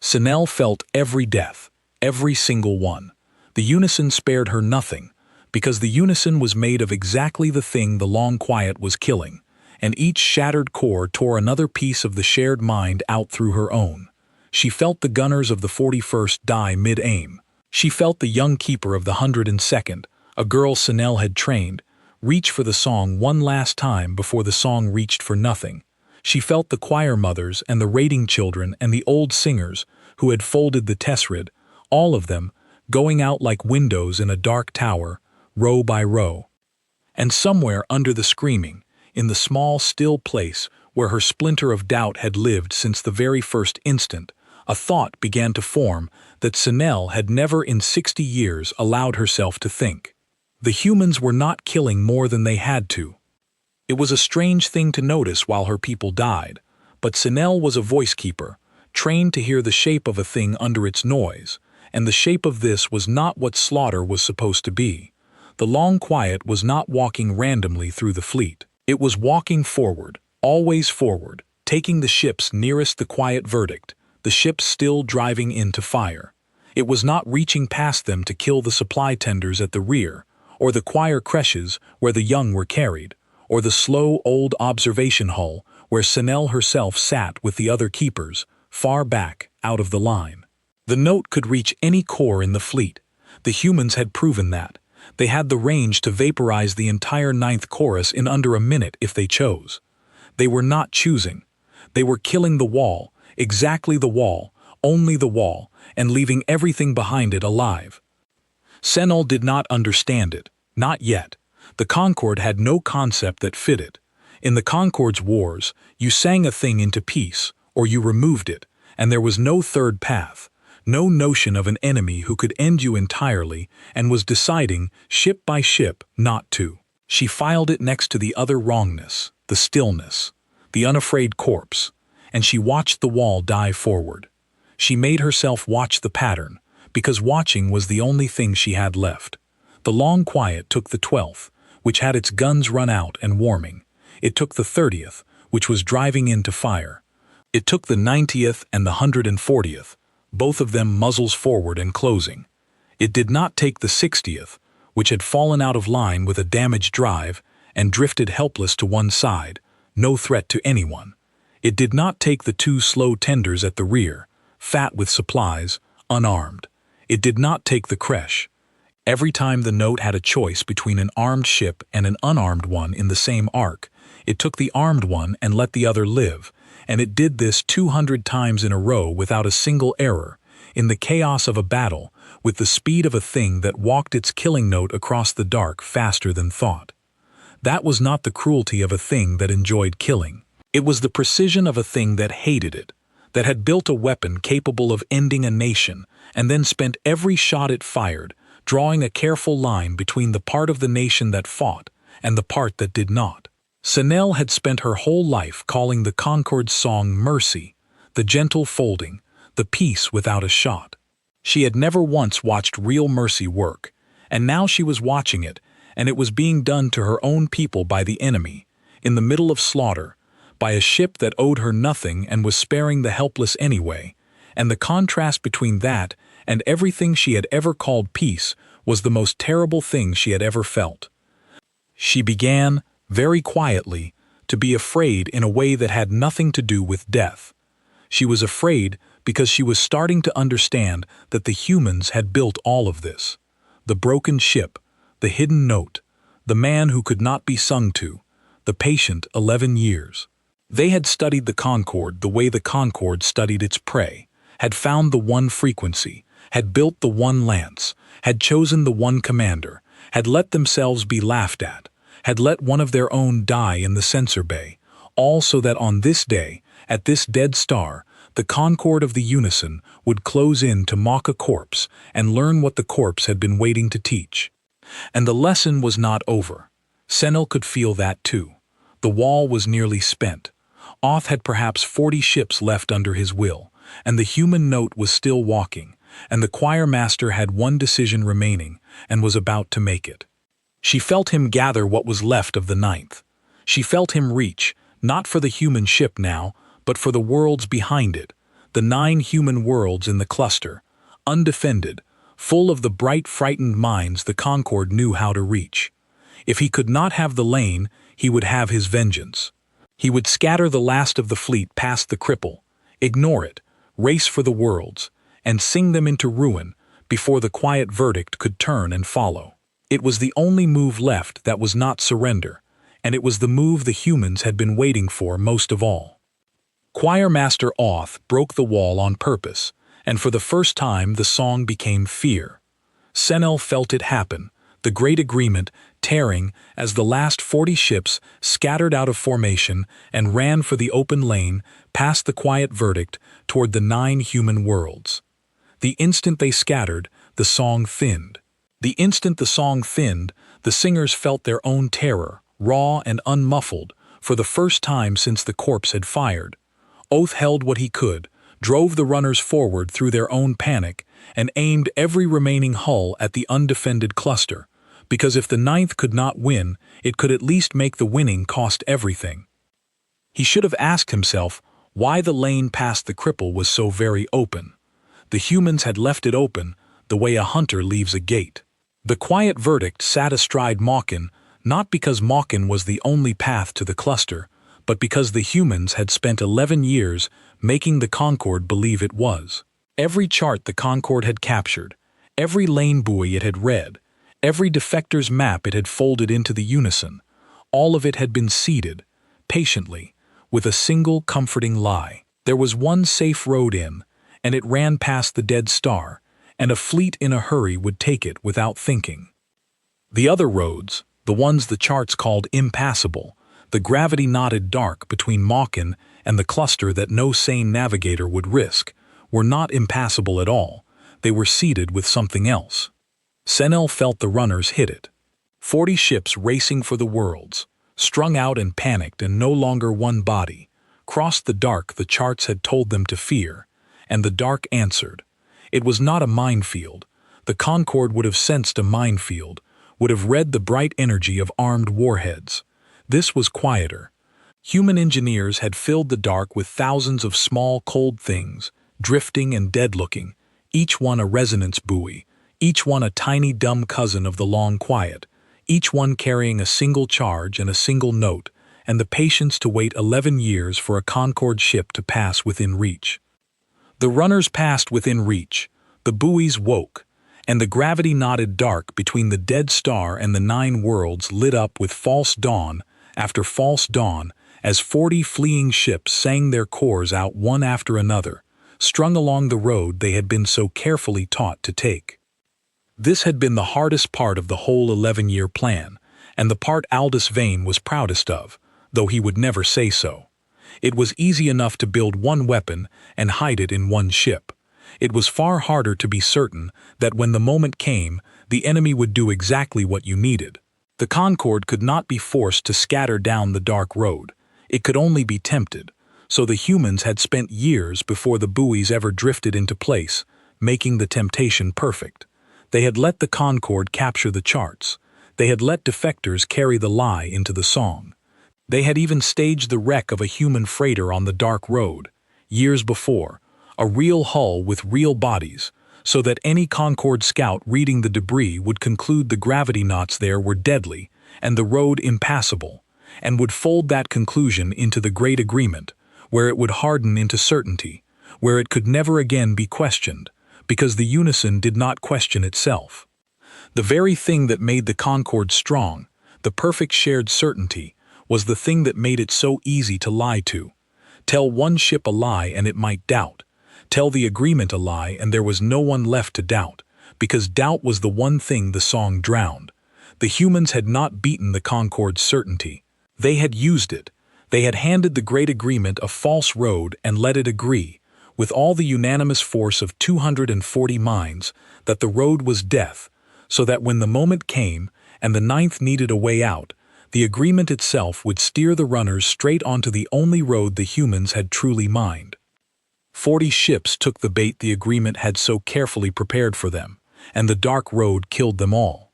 Sinel felt every death, every single one. The unison spared her nothing, because the unison was made of exactly the thing the long quiet was killing, and each shattered core tore another piece of the shared mind out through her own. She felt the gunners of the 41st die mid-aim. She felt the young keeper of the 102nd, a girl Sinel had trained, reach for the song one last time before the song reached for nothing. She felt the choir mothers and the raiding children and the old singers who had folded the Tessrid, all of them, going out like windows in a dark tower, row by row. And somewhere under the screaming, in the small, still place where her splinter of doubt had lived since the very first instant, a thought began to form that Sinel had never in 60 years allowed herself to think. The humans were not killing more than they had to. It was a strange thing to notice while her people died, but Sinel was a voice keeper, trained to hear the shape of a thing under its noise, and the shape of this was not what slaughter was supposed to be. The long quiet was not walking randomly through the fleet. It was walking forward, always forward, taking the ships nearest the quiet verdict, the ships still driving in to fire. It was not reaching past them to kill the supply tenders at the rear, or the choir creches where the young were carried, or the slow old observation hull where Sinel herself sat with the other keepers, far back, out of the line. The note could reach any core in the fleet. The humans had proven that. They had the range to vaporize the entire ninth chorus in under a minute if they chose. They were not choosing. They were killing the wall, exactly the wall, only the wall, and leaving everything behind it alive. Senel did not understand it, not yet. The Concord had no concept that fit it. In the Concord's wars, you sang a thing into peace, or you removed it, and there was no third path, no notion of an enemy who could end you entirely and was deciding, ship by ship, not to. She filed it next to the other wrongness, the stillness, the unafraid corpse, and she watched the wall dive forward. She made herself watch the pattern, because watching was the only thing she had left. The long quiet took the 12th, which had its guns run out and warming. It took the 30th, which was driving in to fire. It took the 90th and the 140th, both of them muzzles forward and closing. It did not take the 60th, which had fallen out of line with a damaged drive and drifted helpless to one side, no threat to anyone. It did not take the 2 slow tenders at the rear, fat with supplies, unarmed. It did not take the creche. Every time the note had a choice between an armed ship and an unarmed one in the same arc, it took the armed one and let the other live, and it did this 200 times in a row without a single error, in the chaos of a battle, with the speed of a thing that walked its killing note across the dark faster than thought. That was not the cruelty of a thing that enjoyed killing. It was the precision of a thing that hated it, that had built a weapon capable of ending a nation, and then spent every shot it fired, drawing a careful line between the part of the nation that fought and the part that did not. Sinel had spent her whole life calling the Concord's song mercy, the gentle folding, the peace without a shot. She had never once watched real mercy work, and now she was watching it, and it was being done to her own people by the enemy, in the middle of slaughter, by a ship that owed her nothing and was sparing the helpless anyway, and the contrast between that and everything she had ever called peace was the most terrible thing she had ever felt. She began, very quietly, to be afraid in a way that had nothing to do with death. She was afraid because she was starting to understand that the humans had built all of this. The broken ship, the hidden note, the man who could not be sung to, the patient 11 years. They had studied the Concorde the way the Concorde studied its prey, had found the one frequency, had built the one lance, had chosen the one commander, had let themselves be laughed at, had let one of their own die in the censor bay, all so that on this day, at this dead star, the Concorde of the Unison would close in to mock a corpse and learn what the corpse had been waiting to teach. And the lesson was not over. Senel could feel that too. The wall was nearly spent. Oth had perhaps 40 ships left under his will, and the human note was still walking, and the choir master had one decision remaining and was about to make it. She felt him gather what was left of the ninth. She felt him reach, not for the human ship now, but for the worlds behind it, the 9 human worlds in the cluster, undefended, full of the bright, frightened minds the Concorde knew how to reach. If he could not have the lane, he would have his vengeance. He would scatter the last of the fleet past the cripple, ignore it, race for the worlds, and sing them into ruin before the quiet verdict could turn and follow. It was the only move left that was not surrender, and it was the move the humans had been waiting for most of all. Choir Master Oth broke the wall on purpose, and for the first time the song became fear. Senel felt it happen, the great agreement tearing as the last 40 ships scattered out of formation and ran for the open lane past the quiet verdict toward the 9 human worlds. The instant they scattered, the song thinned. The instant the song thinned, the singers felt their own terror, raw and unmuffled, for the first time since the corpse had fired. Oth held what he could, drove the runners forward through their own panic, and aimed every remaining hull at the undefended cluster, because if the 9th could not win, it could at least make the winning cost everything. He should have asked himself why the lane past the cripple was so very open. The humans had left it open, the way a hunter leaves a gate. The quiet verdict sat astride Mawkin, not because Mawkin was the only path to the cluster, but because the humans had spent 11 years making the Concorde believe it was. Every chart the Concorde had captured, every lane buoy it had read, every defector's map it had folded into the unison, all of it had been seeded, patiently, with a single comforting lie. There was one safe road in, and it ran past the dead star, and a fleet in a hurry would take it without thinking. The other roads, the ones the charts called impassable, the gravity-knotted dark between Mawkin and the cluster that no sane navigator would risk, were not impassable at all. They were seeded with something else. Senel felt the runners hit it. 40 ships racing for the worlds, strung out and panicked and no longer one body, crossed the dark the charts had told them to fear, and the dark answered. It was not a minefield. The Concorde would have sensed a minefield, would have read the bright energy of armed warheads. This was quieter. Human engineers had filled the dark with thousands of small, cold things, drifting and dead-looking, each one a resonance buoy, each one a tiny dumb cousin of the long quiet, each one carrying a single charge and a single note, and the patience to wait 11 years for a Concorde ship to pass within reach. The runners passed within reach, the buoys woke, and the gravity-knotted dark between the dead star and the 9 worlds lit up with false dawn after false dawn as 40 fleeing ships sang their cores out one after another, strung along the road they had been so carefully taught to take. This had been the hardest part of the whole 11-year plan, and the part Aldous Vane was proudest of, though he would never say so. It was easy enough to build one weapon and hide it in one ship. It was far harder to be certain that when the moment came, the enemy would do exactly what you needed. The Concorde could not be forced to scatter down the dark road. It could only be tempted, so the humans had spent years before the buoys ever drifted into place, making the temptation perfect. They had let the Concorde capture the charts. They had let defectors carry the lie into the song. They had even staged the wreck of a human freighter on the dark road, years before, a real hull with real bodies, so that any Concorde scout reading the debris would conclude the gravity knots there were deadly and the road impassable, and would fold that conclusion into the Great Agreement, where it would harden into certainty, where it could never again be questioned, because the unison did not question itself. The very thing that made the Concorde strong, the perfect shared certainty, was the thing that made it so easy to lie to. Tell one ship a lie and it might doubt. Tell the agreement a lie and there was no one left to doubt, because doubt was the one thing the song drowned. The humans had not beaten the Concorde's certainty. They had used it. They had handed the Great Agreement a false road and let it agree, with all the unanimous force of 240 minds, that the road was death, so that when the moment came and the 9th needed a way out, the agreement itself would steer the runners straight onto the only road the humans had truly mined. 40 ships took the bait the agreement had so carefully prepared for them, and the dark road killed them all.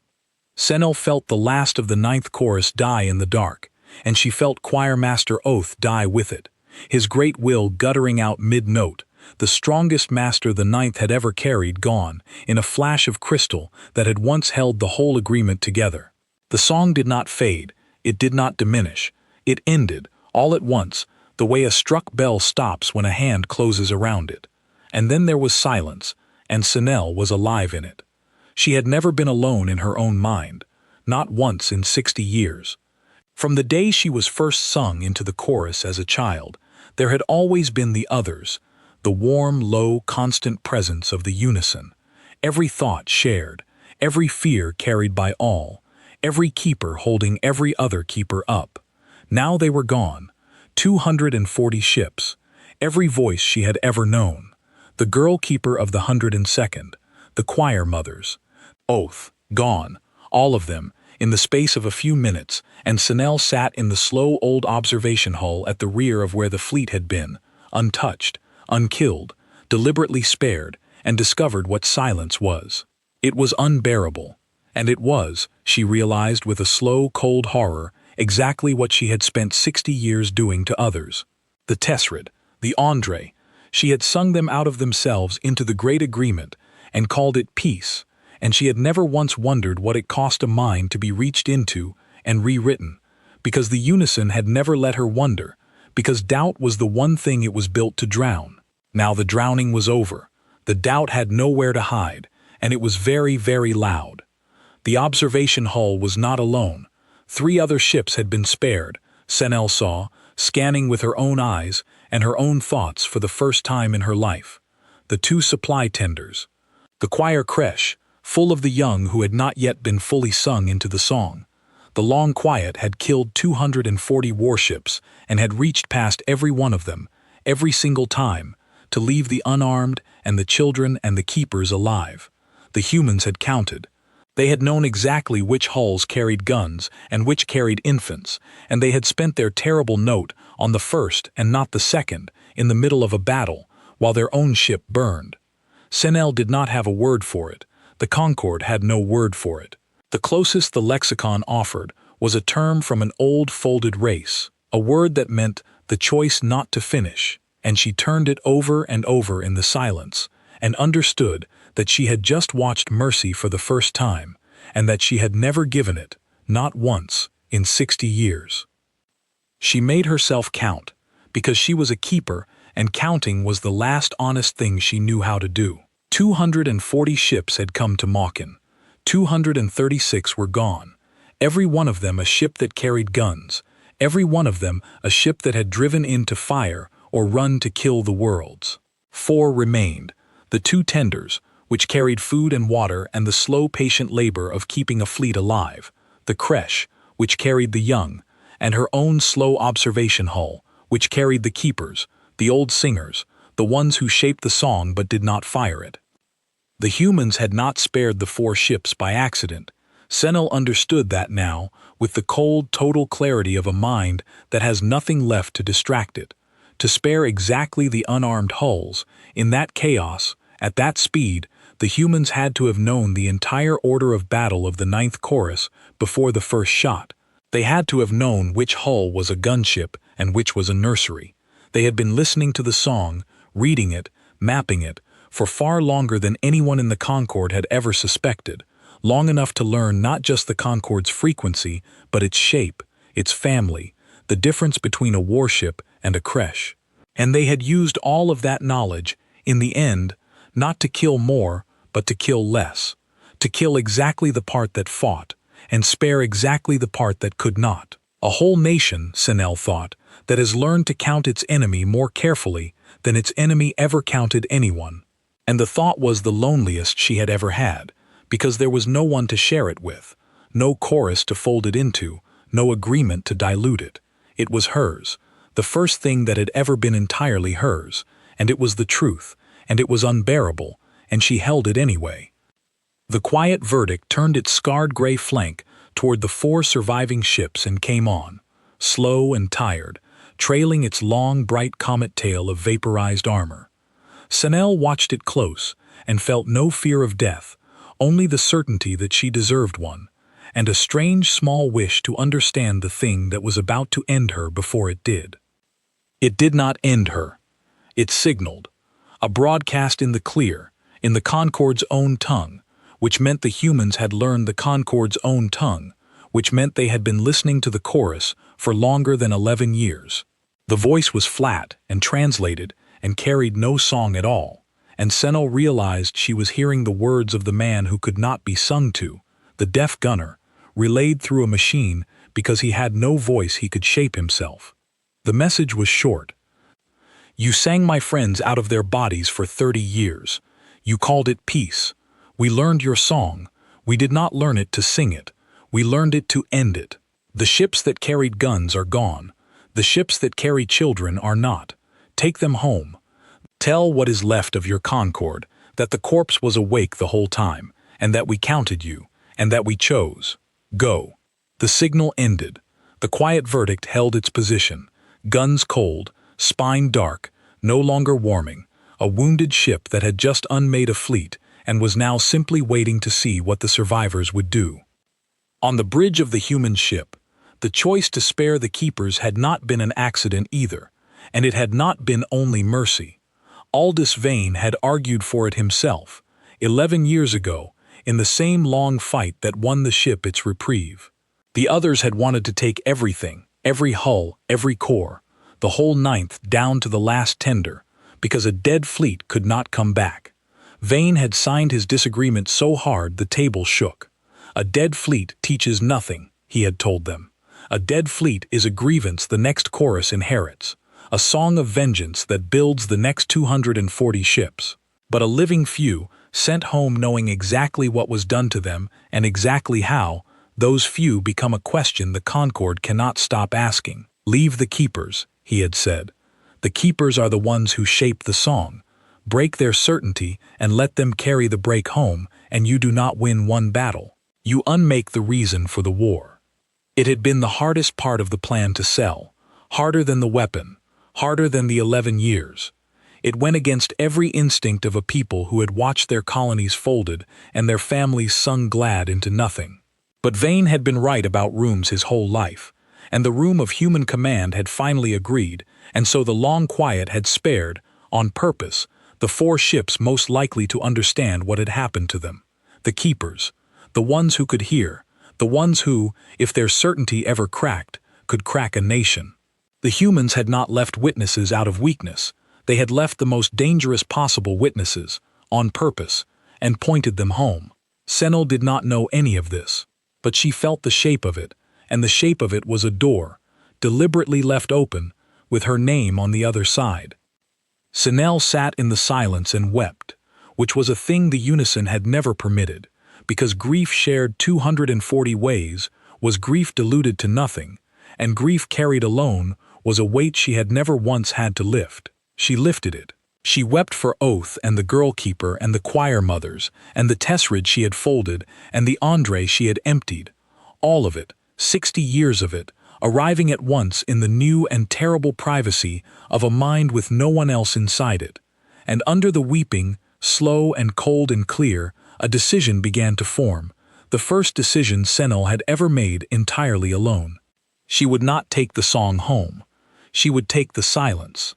Senel felt the last of the 9th chorus die in the dark, and she felt Choirmaster Oath die with it, his great will guttering out mid-note, the strongest master the 9th had ever carried gone, in a flash of crystal that had once held the whole agreement together. The song did not fade, it did not diminish, it ended, all at once, the way a struck bell stops when a hand closes around it. And then there was silence, and Senel was alive in it. She had never been alone in her own mind, not once in 60 years. From the day she was first sung into the chorus as a child, there had always been the others, the warm, low, constant presence of the unison, every thought shared, every fear carried by all, every keeper holding every other keeper up. Now they were gone, 240 ships, every voice she had ever known, the girl keeper of the 102nd, the choir mothers. Oath, gone, all of them, in the space of a few minutes, and Senel sat in the slow old observation hull at the rear of where the fleet had been, untouched, unkilled, deliberately spared, and discovered what silence was. It was unbearable, and it was, she realized with a slow, cold horror, exactly what she had spent 60 years doing to others. The Tessrid, the Andre, She had sung them out of themselves into the great agreement and called it peace, and she had never once wondered what it cost a mind to be reached into and rewritten, because the unison had never let her wonder, because doubt was the one thing it was built to drown. Now the drowning was over. The doubt had nowhere to hide, and it was very, very loud. The observation hull was not alone. 3 other ships had been spared, Senel saw, scanning with her own eyes and her own thoughts for the first time in her life. The 2 supply tenders. The choir creche, full of the young who had not yet been fully sung into the song. The long quiet had killed 240 warships and had reached past every one of them, every single time, to leave the unarmed and the children and the keepers alive. The humans had counted. They had known exactly which hulls carried guns and which carried infants, and they had spent their terrible note on the first and not the second, in the middle of a battle, while their own ship burned. Senel did not have a word for it. The Concorde had no word for it. The closest the lexicon offered was a term from an old folded race, a word that meant the choice not to finish, and she turned it over and over in the silence, and understood that she had just watched mercy for the first time, and that she had never given it, not once, in 60 years. She made herself count, because she was a keeper, and counting was the last honest thing she knew how to do. 240 ships had come to Mawkin. 236 were gone, every one of them a ship that carried guns, every one of them a ship that had driven in to fire or run to kill the worlds. 4 remained, the 2 tenders, which carried food and water and the slow patient labor of keeping a fleet alive, the creche, which carried the young, and her own slow observation hull, which carried the keepers, the old singers, the ones who shaped the song but did not fire it. The humans had not spared the 4 ships by accident. Senel understood that now, with the cold, total clarity of a mind that has nothing left to distract it. To spare exactly the unarmed hulls, in that chaos, at that speed, the humans had to have known the entire order of battle of the 9th chorus before the first shot. They had to have known which hull was a gunship and which was a nursery. They had been listening to the song, reading it, mapping it, for far longer than anyone in the Concorde had ever suspected, long enough to learn not just the Concorde's frequency, but its shape, its family, the difference between a warship and a creche. And they had used all of that knowledge, in the end, not to kill more, but to kill less, to kill exactly the part that fought, and spare exactly the part that could not. A whole nation, Senel thought, that has learned to count its enemy more carefully than its enemy ever counted anyone. And the thought was the loneliest she had ever had, because there was no one to share it with, no chorus to fold it into, no agreement to dilute it. It was hers, the first thing that had ever been entirely hers, and it was the truth, and it was unbearable, and she held it anyway. The quiet verdict turned its scarred gray flank toward the 4 surviving ships and came on, slow and tired, trailing its long, bright comet tail of vaporized armor. Senel watched it close and felt no fear of death, only the certainty that she deserved one, and a strange small wish to understand the thing that was about to end her before it did. It did not end her. It signaled. A broadcast in the clear, in the Concorde's own tongue, which meant the humans had learned the Concorde's own tongue, which meant they had been listening to the chorus for longer than 11 years. The voice was flat and translated and carried no song at all, and Senel realized she was hearing the words of the man who could not be sung to, the deaf gunner, relayed through a machine because he had no voice he could shape himself. The message was short. You sang my friends out of their bodies for 30 years. You called it peace. We learned your song. We did not learn it to sing it. We learned it to end it. The ships that carried guns are gone. The ships that carry children are not. Take them home. Tell what is left of your Concorde that the corpse was awake the whole time, and that we counted you, and that we chose. Go. The signal ended. The quiet verdict held its position. Guns cold, spine dark, no longer warming, a wounded ship that had just unmade a fleet and was now simply waiting to see what the survivors would do. On the bridge of the human ship, the choice to spare the keepers had not been an accident either, and it had not been only mercy. Aldous Vane had argued for it himself, 11 years ago, in the same long fight that won the ship its reprieve. The others had wanted to take everything, every hull, every core, the whole ninth down to the last tender, because a dead fleet could not come back. Vane had signed his disagreement so hard the table shook. A dead fleet teaches nothing, he had told them. A dead fleet is a grievance the next chorus inherits, a song of vengeance that builds the next 240 ships. But a living few, sent home knowing exactly what was done to them and exactly how, those few become a question the Concord cannot stop asking. Leave the keepers, he had said. The keepers are the ones who shape the song. Break their certainty and let them carry the break home, and you do not win one battle. You unmake the reason for the war. It had been the hardest part of the plan to sell, harder than the weapon, harder than the 11 years. It went against every instinct of a people who had watched their colonies folded and their families sung glad into nothing. But Vane had been right about rooms his whole life, and the room of human command had finally agreed, and so the long quiet had spared, on purpose, the 4 ships most likely to understand what had happened to them. The keepers, the ones who could hear, the ones who, if their certainty ever cracked, could crack a nation. The humans had not left witnesses out of weakness. They had left the most dangerous possible witnesses, on purpose, and pointed them home. Senel did not know any of this, but she felt the shape of it, and the shape of it was a door, deliberately left open, with her name on the other side. Senel sat in the silence and wept, which was a thing the unison had never permitted, because grief shared 240 ways was grief diluted to nothing, and grief carried alone was a weight she had never once had to lift. She lifted it. She wept for Oath and the girl keeper and the choir mothers, and the Tessrid she had folded and the Andre she had emptied. All of it, 60 years of it, arriving at once in the new and terrible privacy of a mind with no one else inside it. And under the weeping, slow and cold and clear, a decision began to form, the first decision Senel had ever made entirely alone. She would not take the song home. She would take the silence.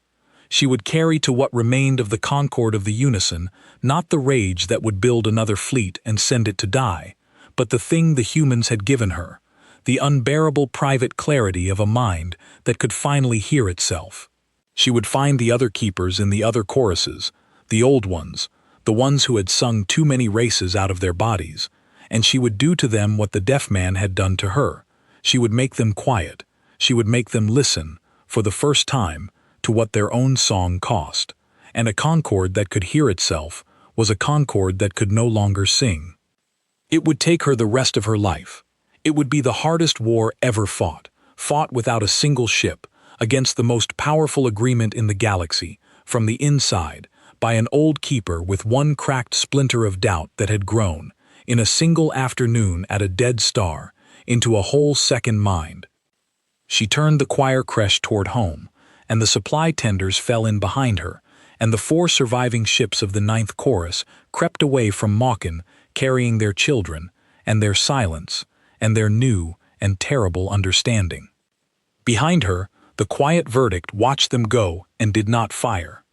She would carry to what remained of the concord of the unison not the rage that would build another fleet and send it to die, but the thing the humans had given her, the unbearable private clarity of a mind that could finally hear itself. She would find the other keepers in the other choruses, the old ones, the ones who had sung too many races out of their bodies, and she would do to them what the deaf man had done to her. She would make them quiet. She would make them listen, for the first time, to what their own song cost. And a concord that could hear itself was a concord that could no longer sing. It would take her the rest of her life. It would be the hardest war ever fought without a single ship, against the most powerful agreement in the galaxy, from the inside, by an old keeper with one cracked splinter of doubt that had grown, in a single afternoon at a dead star, into a whole second mind. She turned the choir creche toward home, and the supply tenders fell in behind her, and the 4 surviving ships of the 9th chorus crept away from Mawkin, carrying their children, and their silence, and their new and terrible understanding. Behind her, the quiet verdict watched them go and did not fire.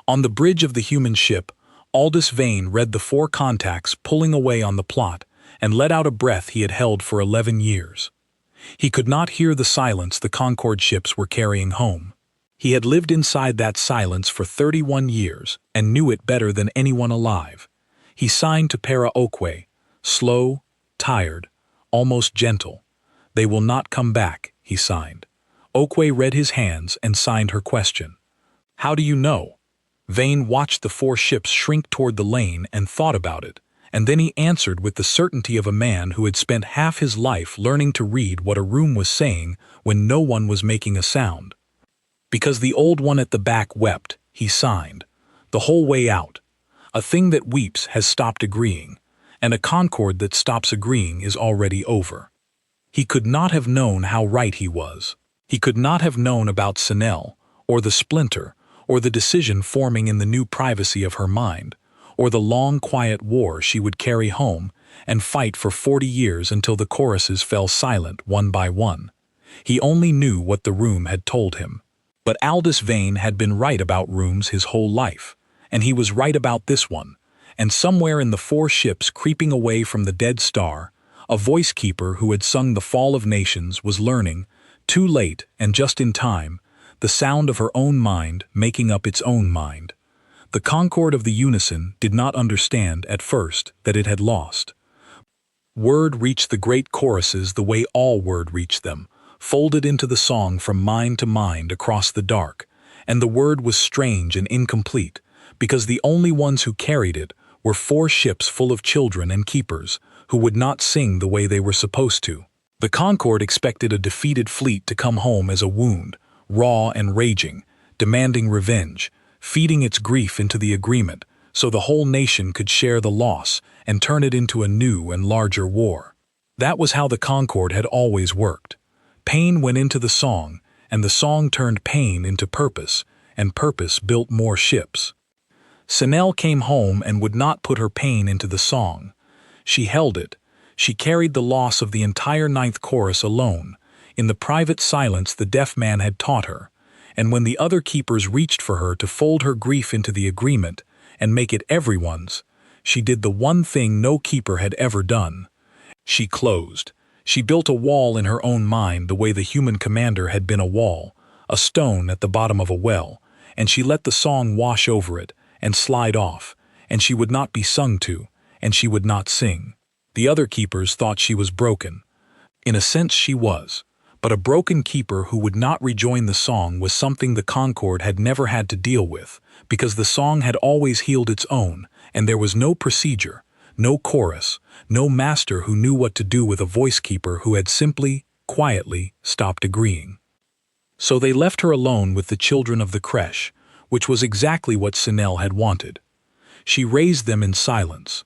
On the bridge of the human ship, Aldous Vane read the 4 contacts pulling away on the plot and let out a breath he had held for 11 years. He could not hear the silence the Concord ships were carrying home. He had lived inside that silence for 31 years and knew it better than anyone alive. He signed to Para Okway, slow, tired, almost gentle. "They will not come back," he signed. Okway read his hands and signed her question. "How do you know?" Vane watched the 4 ships shrink toward the lane and thought about it, and then he answered with the certainty of a man who had spent half his life learning to read what a room was saying when no one was making a sound. "Because the old one at the back wept," he signed, "the whole way out. A thing that weeps has stopped agreeing, and a concord that stops agreeing is already over." He could not have known how right he was. He could not have known about Senel, or the splinter, or the decision forming in the new privacy of her mind, or the long quiet war she would carry home and fight for 40 years until the choruses fell silent one by one. He only knew what the room had told him. But Aldous Vane had been right about rooms his whole life, and he was right about this one. And somewhere in the four ships creeping away from the dead star, a voice keeper who had sung the Fall of Nations was learning, too late and just in time, the sound of her own mind making up its own mind. The Concord of the Unison did not understand, at first, that it had lost. Word reached the great choruses the way all word reached them, folded into the song from mind to mind across the dark, and the word was strange and incomplete, because the only ones who carried it were four ships full of children and keepers, who would not sing the way they were supposed to. The Concord expected a defeated fleet to come home as a wound, raw and raging, demanding revenge, feeding its grief into the agreement, so the whole nation could share the loss and turn it into a new and larger war. That was how the Concord had always worked. Pain went into the song, and the song turned pain into purpose, and purpose built more ships. Sinel came home and would not put her pain into the song. She held it. She carried the loss of the entire ninth chorus alone, in the private silence the deaf man had taught her, and when the other keepers reached for her to fold her grief into the agreement and make it everyone's, she did the one thing no keeper had ever done. She closed. She built a wall in her own mind the way the human commander had been a wall, a stone at the bottom of a well, and she let the song wash over it and slide off, and she would not be sung to, and she would not sing. The other keepers thought she was broken. In a sense she was. But a broken keeper who would not rejoin the song was something the Concord had never had to deal with, because the song had always healed its own, and there was no procedure, no chorus, no master who knew what to do with a voice keeper who had simply, quietly, stopped agreeing. So they left her alone with the children of the creche, which was exactly what Sinel had wanted. She raised them in silence.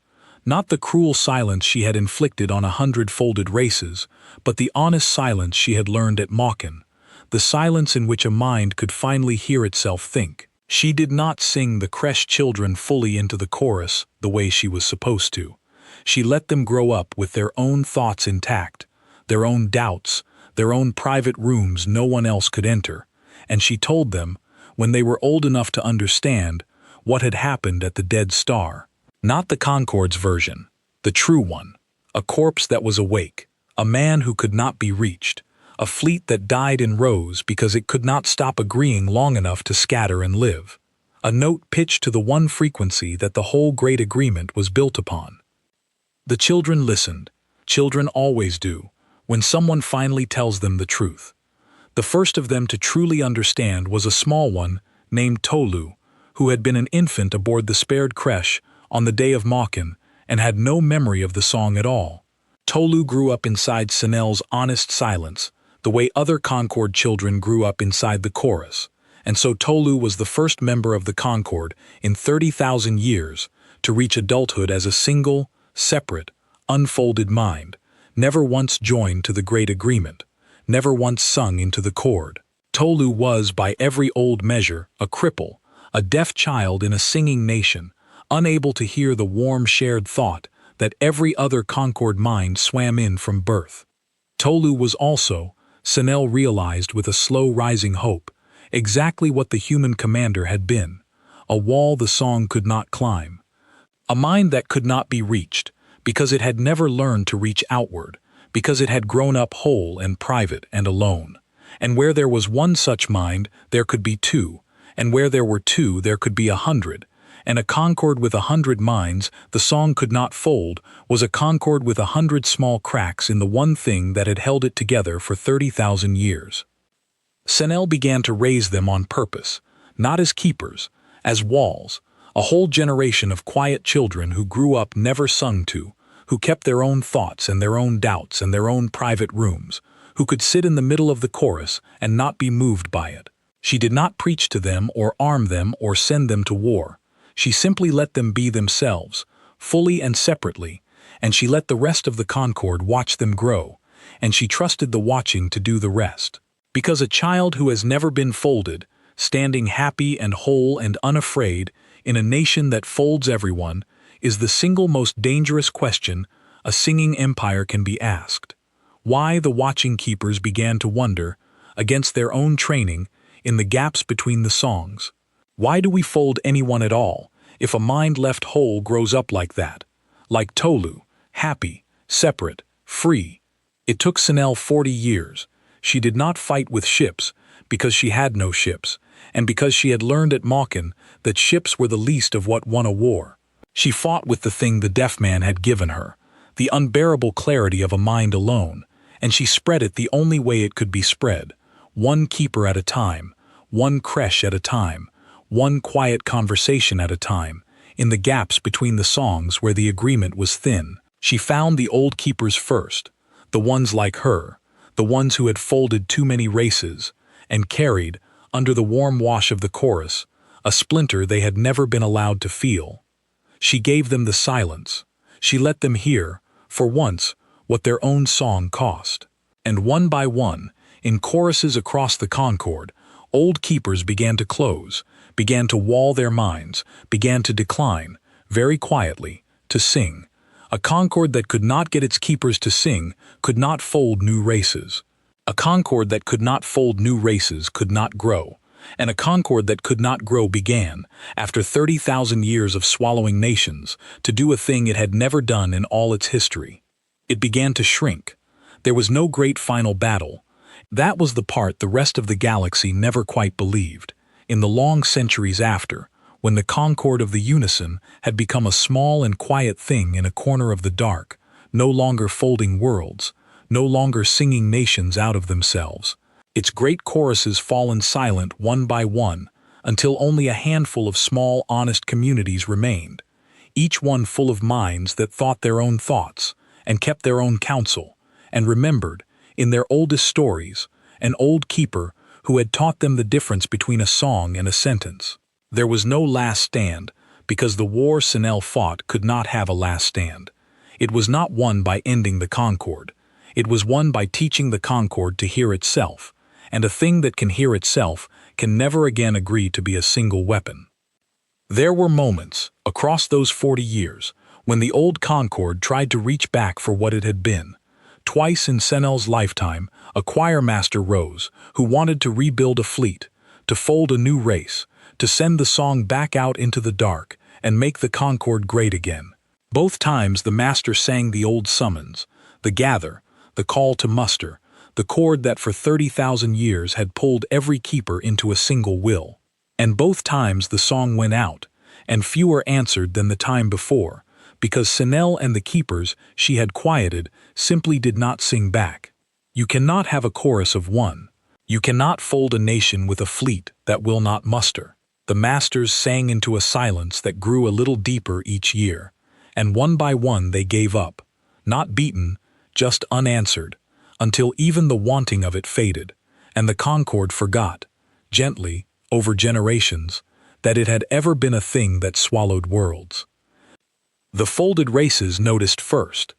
Not the cruel silence she had inflicted on 100-folded races, but the honest silence she had learned at Mawkin, the silence in which a mind could finally hear itself think. She did not sing the creche children fully into the chorus the way she was supposed to. She let them grow up with their own thoughts intact, their own doubts, their own private rooms no one else could enter, and she told them, when they were old enough to understand, what had happened at the dead star. Not the Concord's version, the true one, a corpse that was awake, a man who could not be reached, a fleet that died in rows because it could not stop agreeing long enough to scatter and live, a note pitched to the one frequency that the whole great agreement was built upon. The children listened. Children always do, when someone finally tells them the truth. The first of them to truly understand was a small one named Tolu, who had been an infant aboard the spared creche on the day of Mawkin and had no memory of the song at all. Tolu grew up inside Sinel's honest silence, the way other Concord children grew up inside the chorus, and so Tolu was the first member of the Concord in 30,000 years to reach adulthood as a single, separate, unfolded mind, never once joined to the great agreement, never once sung into the chord. Tolu was, by every old measure, a cripple, a deaf child in a singing nation, unable to hear the warm shared thought that every other Concord mind swam in from birth. Tolu was also, Sinel realized with a slow rising hope, exactly what the human commander had been, a wall the song could not climb, a mind that could not be reached, because it had never learned to reach outward, because it had grown up whole and private and alone. And where there was one such mind, there could be two, and where there were two, there could be 100, and a Concord with 100 minds the song could not fold was a Concord with 100 small cracks in the one thing that had held it together for 30,000 years. Sinel began to raise them on purpose, not as keepers, as walls, a whole generation of quiet children who grew up never sung to, who kept their own thoughts and their own doubts and their own private rooms, who could sit in the middle of the chorus and not be moved by it. She did not preach to them or arm them or send them to war. She simply let them be themselves, fully and separately, and she let the rest of the Concord watch them grow, and she trusted the watching to do the rest. Because a child who has never been folded, standing happy and whole and unafraid in a nation that folds everyone, is the single most dangerous question a singing empire can be asked. Why the watching keepers began to wonder, against their own training, in the gaps between the songs. Why do we fold anyone at all, if a mind left whole grows up like that? Like Tolu, happy, separate, free. It took Sinel 40 years. She did not fight with ships, because she had no ships, and because she had learned at Mawkin that ships were the least of what won a war. She fought with the thing the deaf man had given her, the unbearable clarity of a mind alone, and she spread it the only way it could be spread, one keeper at a time, one creche at a time, one quiet conversation at a time, in the gaps between the songs where the agreement was thin. She found the old keepers first, the ones like her, the ones who had folded too many races, and carried, under the warm wash of the chorus, a splinter they had never been allowed to feel. She gave them the silence. She let them hear, for once, what their own song cost. And one by one, in choruses across the Concord, old keepers began to close, began to wall their minds, began to decline, very quietly, to sing. A Concord that could not get its keepers to sing could not fold new races. A Concord that could not fold new races could not grow. And a Concord that could not grow began, after 30,000 years of swallowing nations, to do a thing it had never done in all its history. It began to shrink. There was no great final battle. That was the part the rest of the galaxy never quite believed. In the long centuries after, when the Concord of the Unison had become a small and quiet thing in a corner of the dark, no longer folding worlds, no longer singing nations out of themselves, its great choruses fallen silent one by one, until only a handful of small, honest communities remained, each one full of minds that thought their own thoughts, and kept their own counsel, and remembered, in their oldest stories, an old keeper who had taught them the difference between a song and a sentence. There was no last stand, because the war Sinel fought could not have a last stand. It was not won by ending the Concord. It was won by teaching the Concord to hear itself, and a thing that can hear itself can never again agree to be a single weapon. There were moments, across those 40 years, when the old Concord tried to reach back for what it had been. Twice in Sinel's lifetime, a choir master rose who wanted to rebuild a fleet, to fold a new race, to send the song back out into the dark and make the Concord great again. Both times the master sang the old summons, the gather, the call to muster, the chord that for 30,000 years had pulled every keeper into a single will. And both times the song went out, and fewer answered than the time before, because Sinel and the keepers she had quieted simply did not sing back. You cannot have a chorus of one. You cannot fold a nation with a fleet that will not muster. The masters sang into a silence that grew a little deeper each year, and one by one they gave up, not beaten, just unanswered, until even the wanting of it faded, and the Concord forgot, gently, over generations, that it had ever been a thing that swallowed worlds. The folded races noticed first.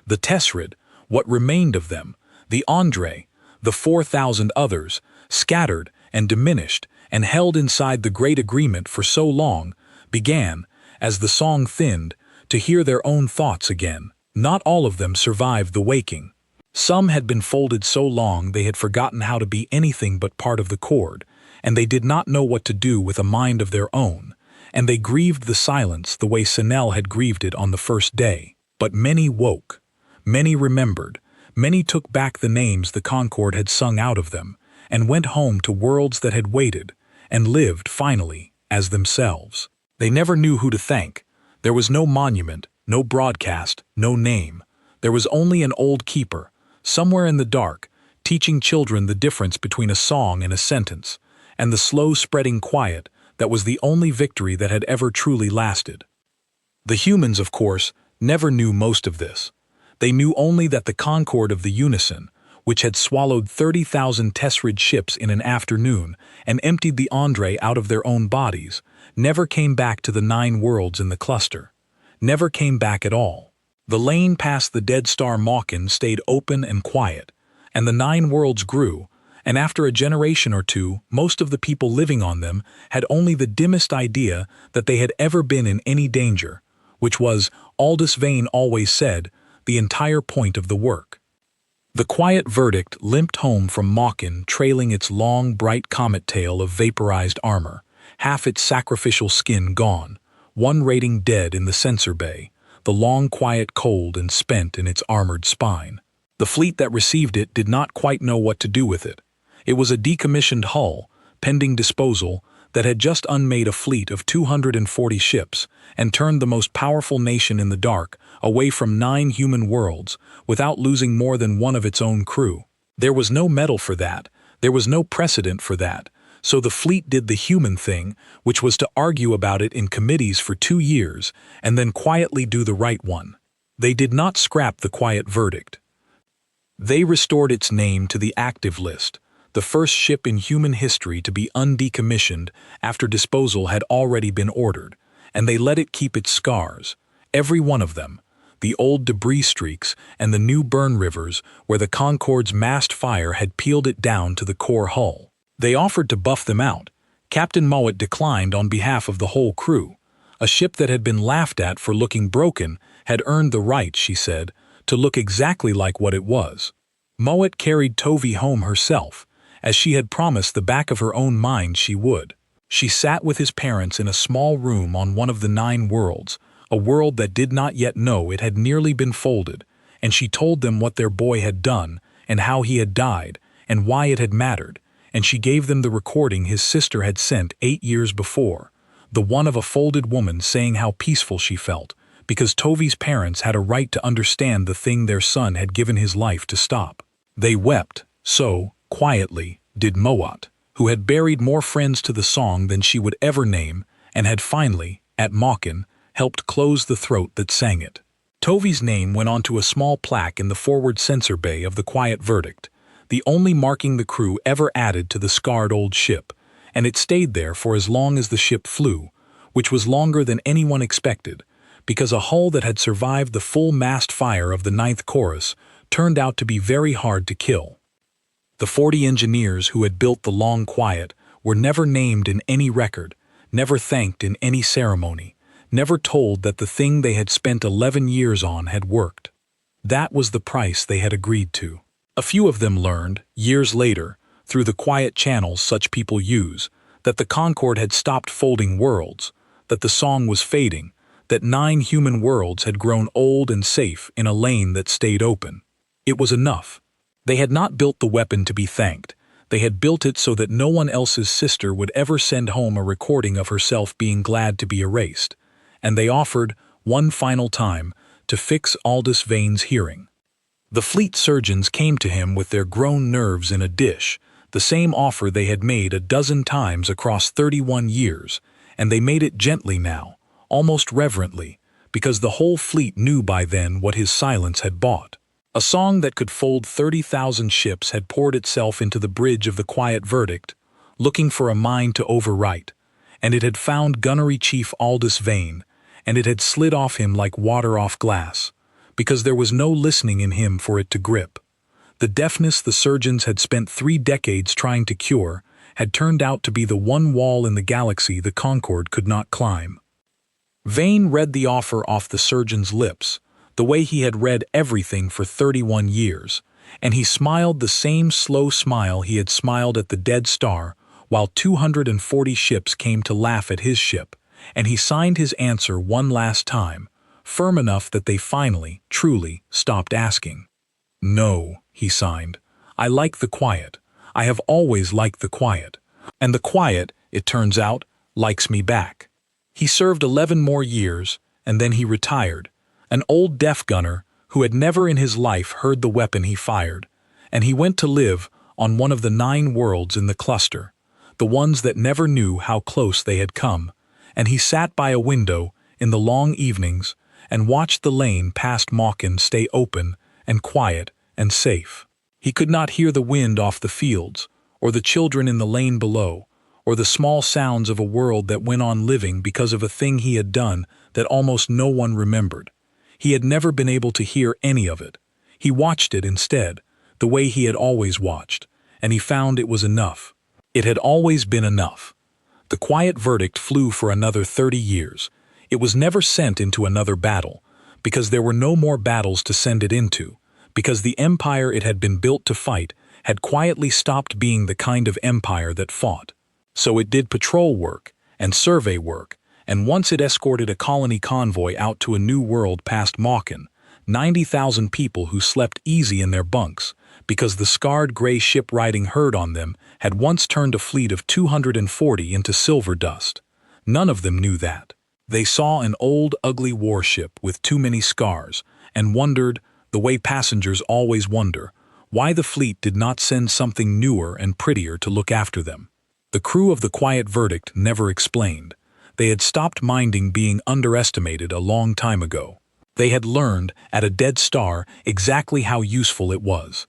The Tessrid, what remained of them, the Andre, the 4,000 others, scattered and diminished and held inside the great agreement for so long, began, as the song thinned, to hear their own thoughts again. Not all of them survived the waking. Some had been folded so long they had forgotten how to be anything but part of the cord, and they did not know what to do with a mind of their own, and they grieved the silence the way Sinel had grieved it on the first day. But many woke. Many remembered. Many took back the names the Concord had sung out of them, and went home to worlds that had waited, and lived, finally, as themselves. They never knew who to thank. There was no monument, no broadcast, no name. There was only an old keeper, somewhere in the dark, teaching children the difference between a song and a sentence, and the slow-spreading quiet that was the only victory that had ever truly lasted. The humans, of course, never knew most of this. They knew only that the Concord of the Unison, which had swallowed 30,000 Tessrid ships in an afternoon and emptied the Andre out of their own bodies, never came back to the 9 worlds in the cluster. Never came back at all. The lane past the dead star Mawkin stayed open and quiet, and the 9 worlds grew, and after a generation or two, most of the people living on them had only the dimmest idea that they had ever been in any danger, which was, Aldous Vane always said, the entire point of the work. The quiet verdict limped home from Mawkin, trailing its long, bright comet tail of vaporized armor, half its sacrificial skin gone, one rating dead in the sensor bay, the long quiet cold and spent in its armored spine. The fleet that received it did not quite know what to do with it. It was a decommissioned hull, pending disposal, that had just unmade a fleet of 240 ships and turned the most powerful nation in the dark away from 9 human worlds without losing more than one of its own crew. There was no medal for that, there was no precedent for that, so the fleet did the human thing, which was to argue about it in committees for 2 years and then quietly do the right one. They did not scrap the quiet verdict. They restored its name to the active list, the first ship in human history to be undecommissioned after disposal had already been ordered, and they let it keep its scars, every one of them, the old debris streaks and the new burn rivers where the Concorde's massed fire had peeled it down to the core hull. They offered to buff them out. Captain Mowat declined on behalf of the whole crew. A ship that had been laughed at for looking broken had earned the right, she said, to look exactly like what it was. Mowat carried Tovey home herself, as she had promised the back of her own mind she would. She sat with his parents in a small room on one of the 9 worlds, a world that did not yet know it had nearly been folded, and she told them what their boy had done, and how he had died, and why it had mattered, and she gave them the recording his sister had sent 8 years before, the one of a folded woman saying how peaceful she felt, because Tovey's parents had a right to understand the thing their son had given his life to stop. They wept, so, quietly, did Mowat, who had buried more friends to the song than she would ever name, and had finally, at Mawkin, helped close the throat that sang it. Tovey's name went onto a small plaque in the forward sensor bay of the quiet verdict, the only marking the crew ever added to the scarred old ship, and it stayed there for as long as the ship flew, which was longer than anyone expected, because a hull that had survived the full mast fire of the 9th chorus turned out to be very hard to kill. The 40 engineers who had built the Long Quiet were never named in any record, never thanked in any ceremony, never told that the thing they had spent 11 years on had worked. That was the price they had agreed to. A few of them learned, years later, through the quiet channels such people use, that the Concorde had stopped folding worlds, that the song was fading, that 9 human worlds had grown old and safe in a lane that stayed open. It was enough. They had not built the weapon to be thanked. They had built it so that no one else's sister would ever send home a recording of herself being glad to be erased. And they offered, one final time, to fix Aldous Vane's hearing. The fleet surgeons came to him with their grown nerves in a dish, the same offer they had made a dozen times across 31 years, and they made it gently now, almost reverently, because the whole fleet knew by then what his silence had bought. A song that could fold 30,000 ships had poured itself into the bridge of the quiet verdict, looking for a mind to overwrite, and it had found Gunnery Chief Aldous Vane, and it had slid off him like water off glass, because there was no listening in him for it to grip. The deafness the surgeons had spent 3 decades trying to cure had turned out to be the one wall in the galaxy the Concorde could not climb. Vane read the offer off the surgeon's lips, the way he had read everything for 31 years, and he smiled the same slow smile he had smiled at the dead star while 240 ships came to laugh at his ship, and he signed his answer one last time, firm enough that they finally, truly, stopped asking. "No," he signed. "I like the quiet. I have always liked the quiet. And the quiet, it turns out, likes me back." He served 11 more years, and then he retired, an old deaf gunner who had never in his life heard the weapon he fired, and he went to live on one of the 9 worlds in the cluster, the ones that never knew how close they had come, and he sat by a window in the long evenings and watched the lane past Mawkin stay open and quiet and safe. He could not hear the wind off the fields, or the children in the lane below, or the small sounds of a world that went on living because of a thing he had done that almost no one remembered. He had never been able to hear any of it. He watched it instead, the way he had always watched, and he found it was enough. It had always been enough. The quiet verdict flew for another 30 years. It was never sent into another battle, because there were no more battles to send it into, because the empire it had been built to fight had quietly stopped being the kind of empire that fought. So it did patrol work and survey work, and once it escorted a colony convoy out to a new world past Mawkin, 90,000 people who slept easy in their bunks, because the scarred gray ship-riding herd on them had once turned a fleet of 240 into silver dust. None of them knew that. They saw an old, ugly warship with too many scars, and wondered, the way passengers always wonder, why the fleet did not send something newer and prettier to look after them. The crew of the Quiet Verdict never explained. They had stopped minding being underestimated a long time ago. They had learned, at a dead star, exactly how useful it was.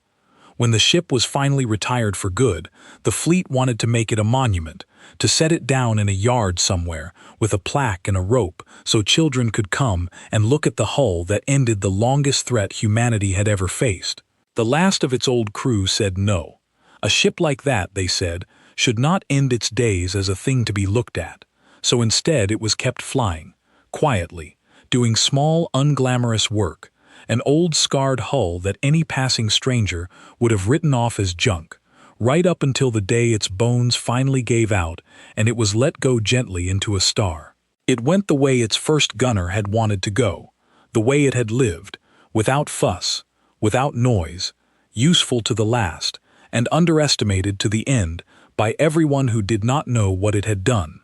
When the ship was finally retired for good, the fleet wanted to make it a monument, to set it down in a yard somewhere, with a plaque and a rope, so children could come and look at the hull that ended the longest threat humanity had ever faced. The last of its old crew said no. A ship like that, they said, should not end its days as a thing to be looked at, so instead it was kept flying, quietly, doing small, unglamorous work, an old scarred hull that any passing stranger would have written off as junk, right up until the day its bones finally gave out and it was let go gently into a star. It went the way its first gunner had wanted to go, the way it had lived, without fuss, without noise, useful to the last, and underestimated to the end by everyone who did not know what it had done.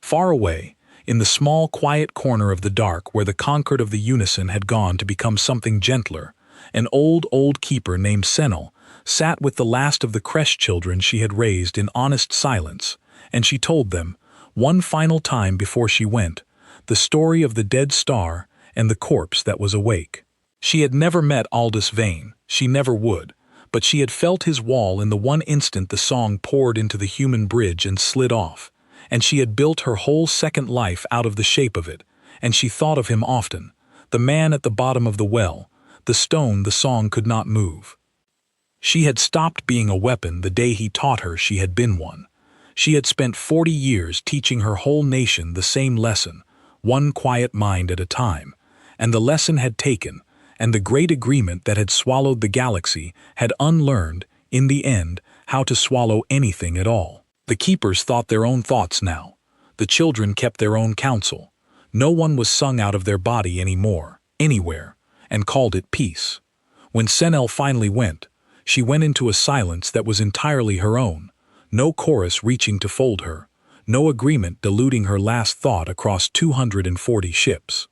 Far away, in the small, quiet corner of the dark where the Concord of the Unison had gone to become something gentler, an old keeper named Senel sat with the last of the creche children she had raised in honest silence, and she told them, one final time before she went, the story of the dead star and the corpse that was awake. She had never met Aldous Vane, she never would, but she had felt his wall in the one instant the song poured into the human bridge and slid off, and she had built her whole second life out of the shape of it, and she thought of him often, the man at the bottom of the well, the stone the song could not move. She had stopped being a weapon the day he taught her she had been one. She had spent 40 years teaching her whole nation the same lesson, one quiet mind at a time, and the lesson had taken, and the great agreement that had swallowed the galaxy had unlearned, in the end, how to swallow anything at all. The keepers thought their own thoughts now. The children kept their own counsel. No one was sung out of their body anymore, anywhere, and called it peace. When Senel finally went, she went into a silence that was entirely her own, no chorus reaching to fold her, no agreement diluting her last thought across 240 ships.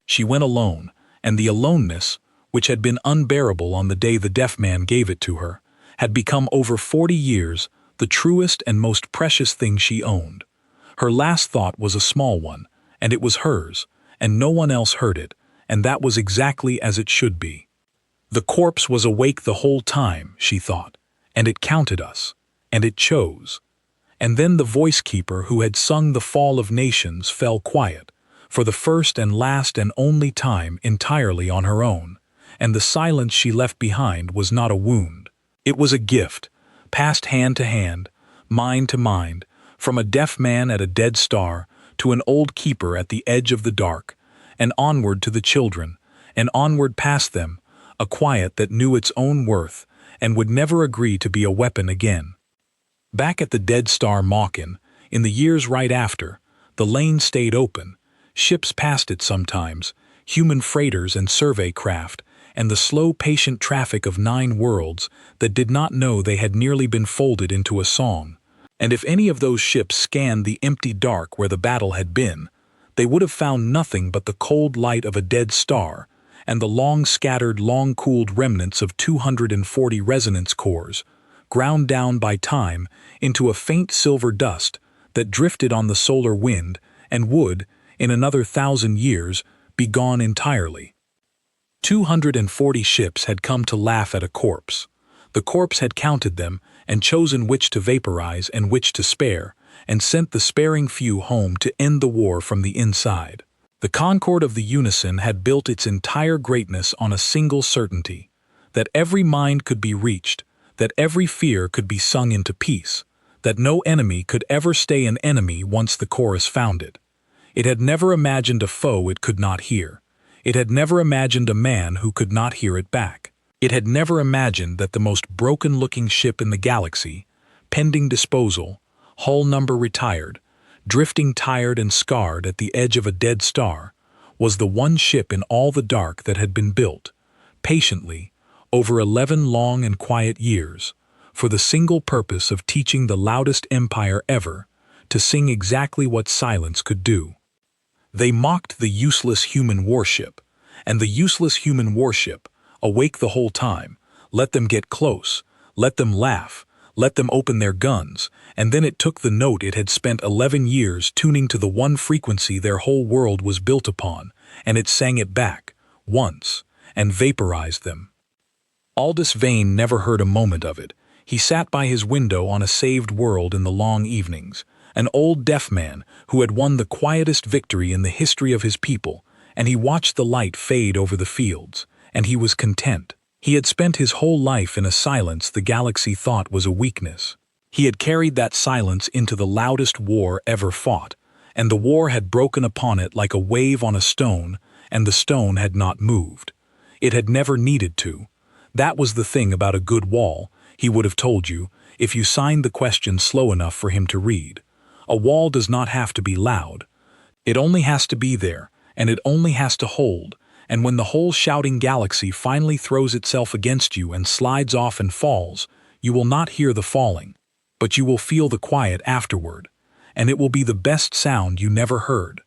She went alone, and the aloneness, which had been unbearable on the day the deaf man gave it to her, had become over 40 years the truest and most precious thing she owned. Her last thought was a small one, and it was hers, and no one else heard it, and that was exactly as it should be. The corpse was awake the whole time, she thought, and it counted us, and it chose. And then the voice keeper who had sung the fall of nations fell quiet, for the first and last and only time entirely on her own, and the silence she left behind was not a wound. It was a gift, passed hand to hand, mind to mind, from a deaf man at a dead star to an old keeper at the edge of the dark, and onward to the children, and onward past them, a quiet that knew its own worth and would never agree to be a weapon again. Back at the dead star Mawkin, in the years right after, the lane stayed open, ships passed it sometimes, human freighters and survey craft, and the slow, patient traffic of 9 worlds that did not know they had nearly been folded into a song. And if any of those ships scanned the empty dark where the battle had been, they would have found nothing but the cold light of a dead star and the long-scattered, long-cooled remnants of 240 resonance cores, ground down by time into a faint silver dust that drifted on the solar wind and would, in another 1,000 years, be gone entirely. 240 ships had come to laugh at a corpse. The corpse had counted them and chosen which to vaporize and which to spare, and sent the sparing few home to end the war from the inside. The Concord of the Unison had built its entire greatness on a single certainty, that every mind could be reached, that every fear could be sung into peace, that no enemy could ever stay an enemy once the chorus found it. It had never imagined a foe it could not hear. It had never imagined a man who could not hear it back. It had never imagined that the most broken-looking ship in the galaxy, pending disposal, hull number retired, drifting tired and scarred at the edge of a dead star, was the one ship in all the dark that had been built, patiently, over 11 long and quiet years, for the single purpose of teaching the loudest empire ever to sing exactly what silence could do. They mocked the useless human warship, and the useless human warship, awake the whole time, let them get close, let them laugh, let them open their guns, and then it took the note it had spent 11 years tuning to the one frequency their whole world was built upon, and it sang it back, once, and vaporized them. Aldous Vane never heard a moment of it. He sat by his window on a saved world in the long evenings, an old deaf man who had won the quietest victory in the history of his people, and he watched the light fade over the fields, and he was content. He had spent his whole life in a silence the galaxy thought was a weakness. He had carried that silence into the loudest war ever fought, and the war had broken upon it like a wave on a stone, and the stone had not moved. It had never needed to. That was the thing about a good wall, he would have told you, if you signed the question slow enough for him to read. A wall does not have to be loud. It only has to be there, and it only has to hold, and when the whole shouting galaxy finally throws itself against you and slides off and falls, you will not hear the falling, but you will feel the quiet afterward, and it will be the best sound you never heard.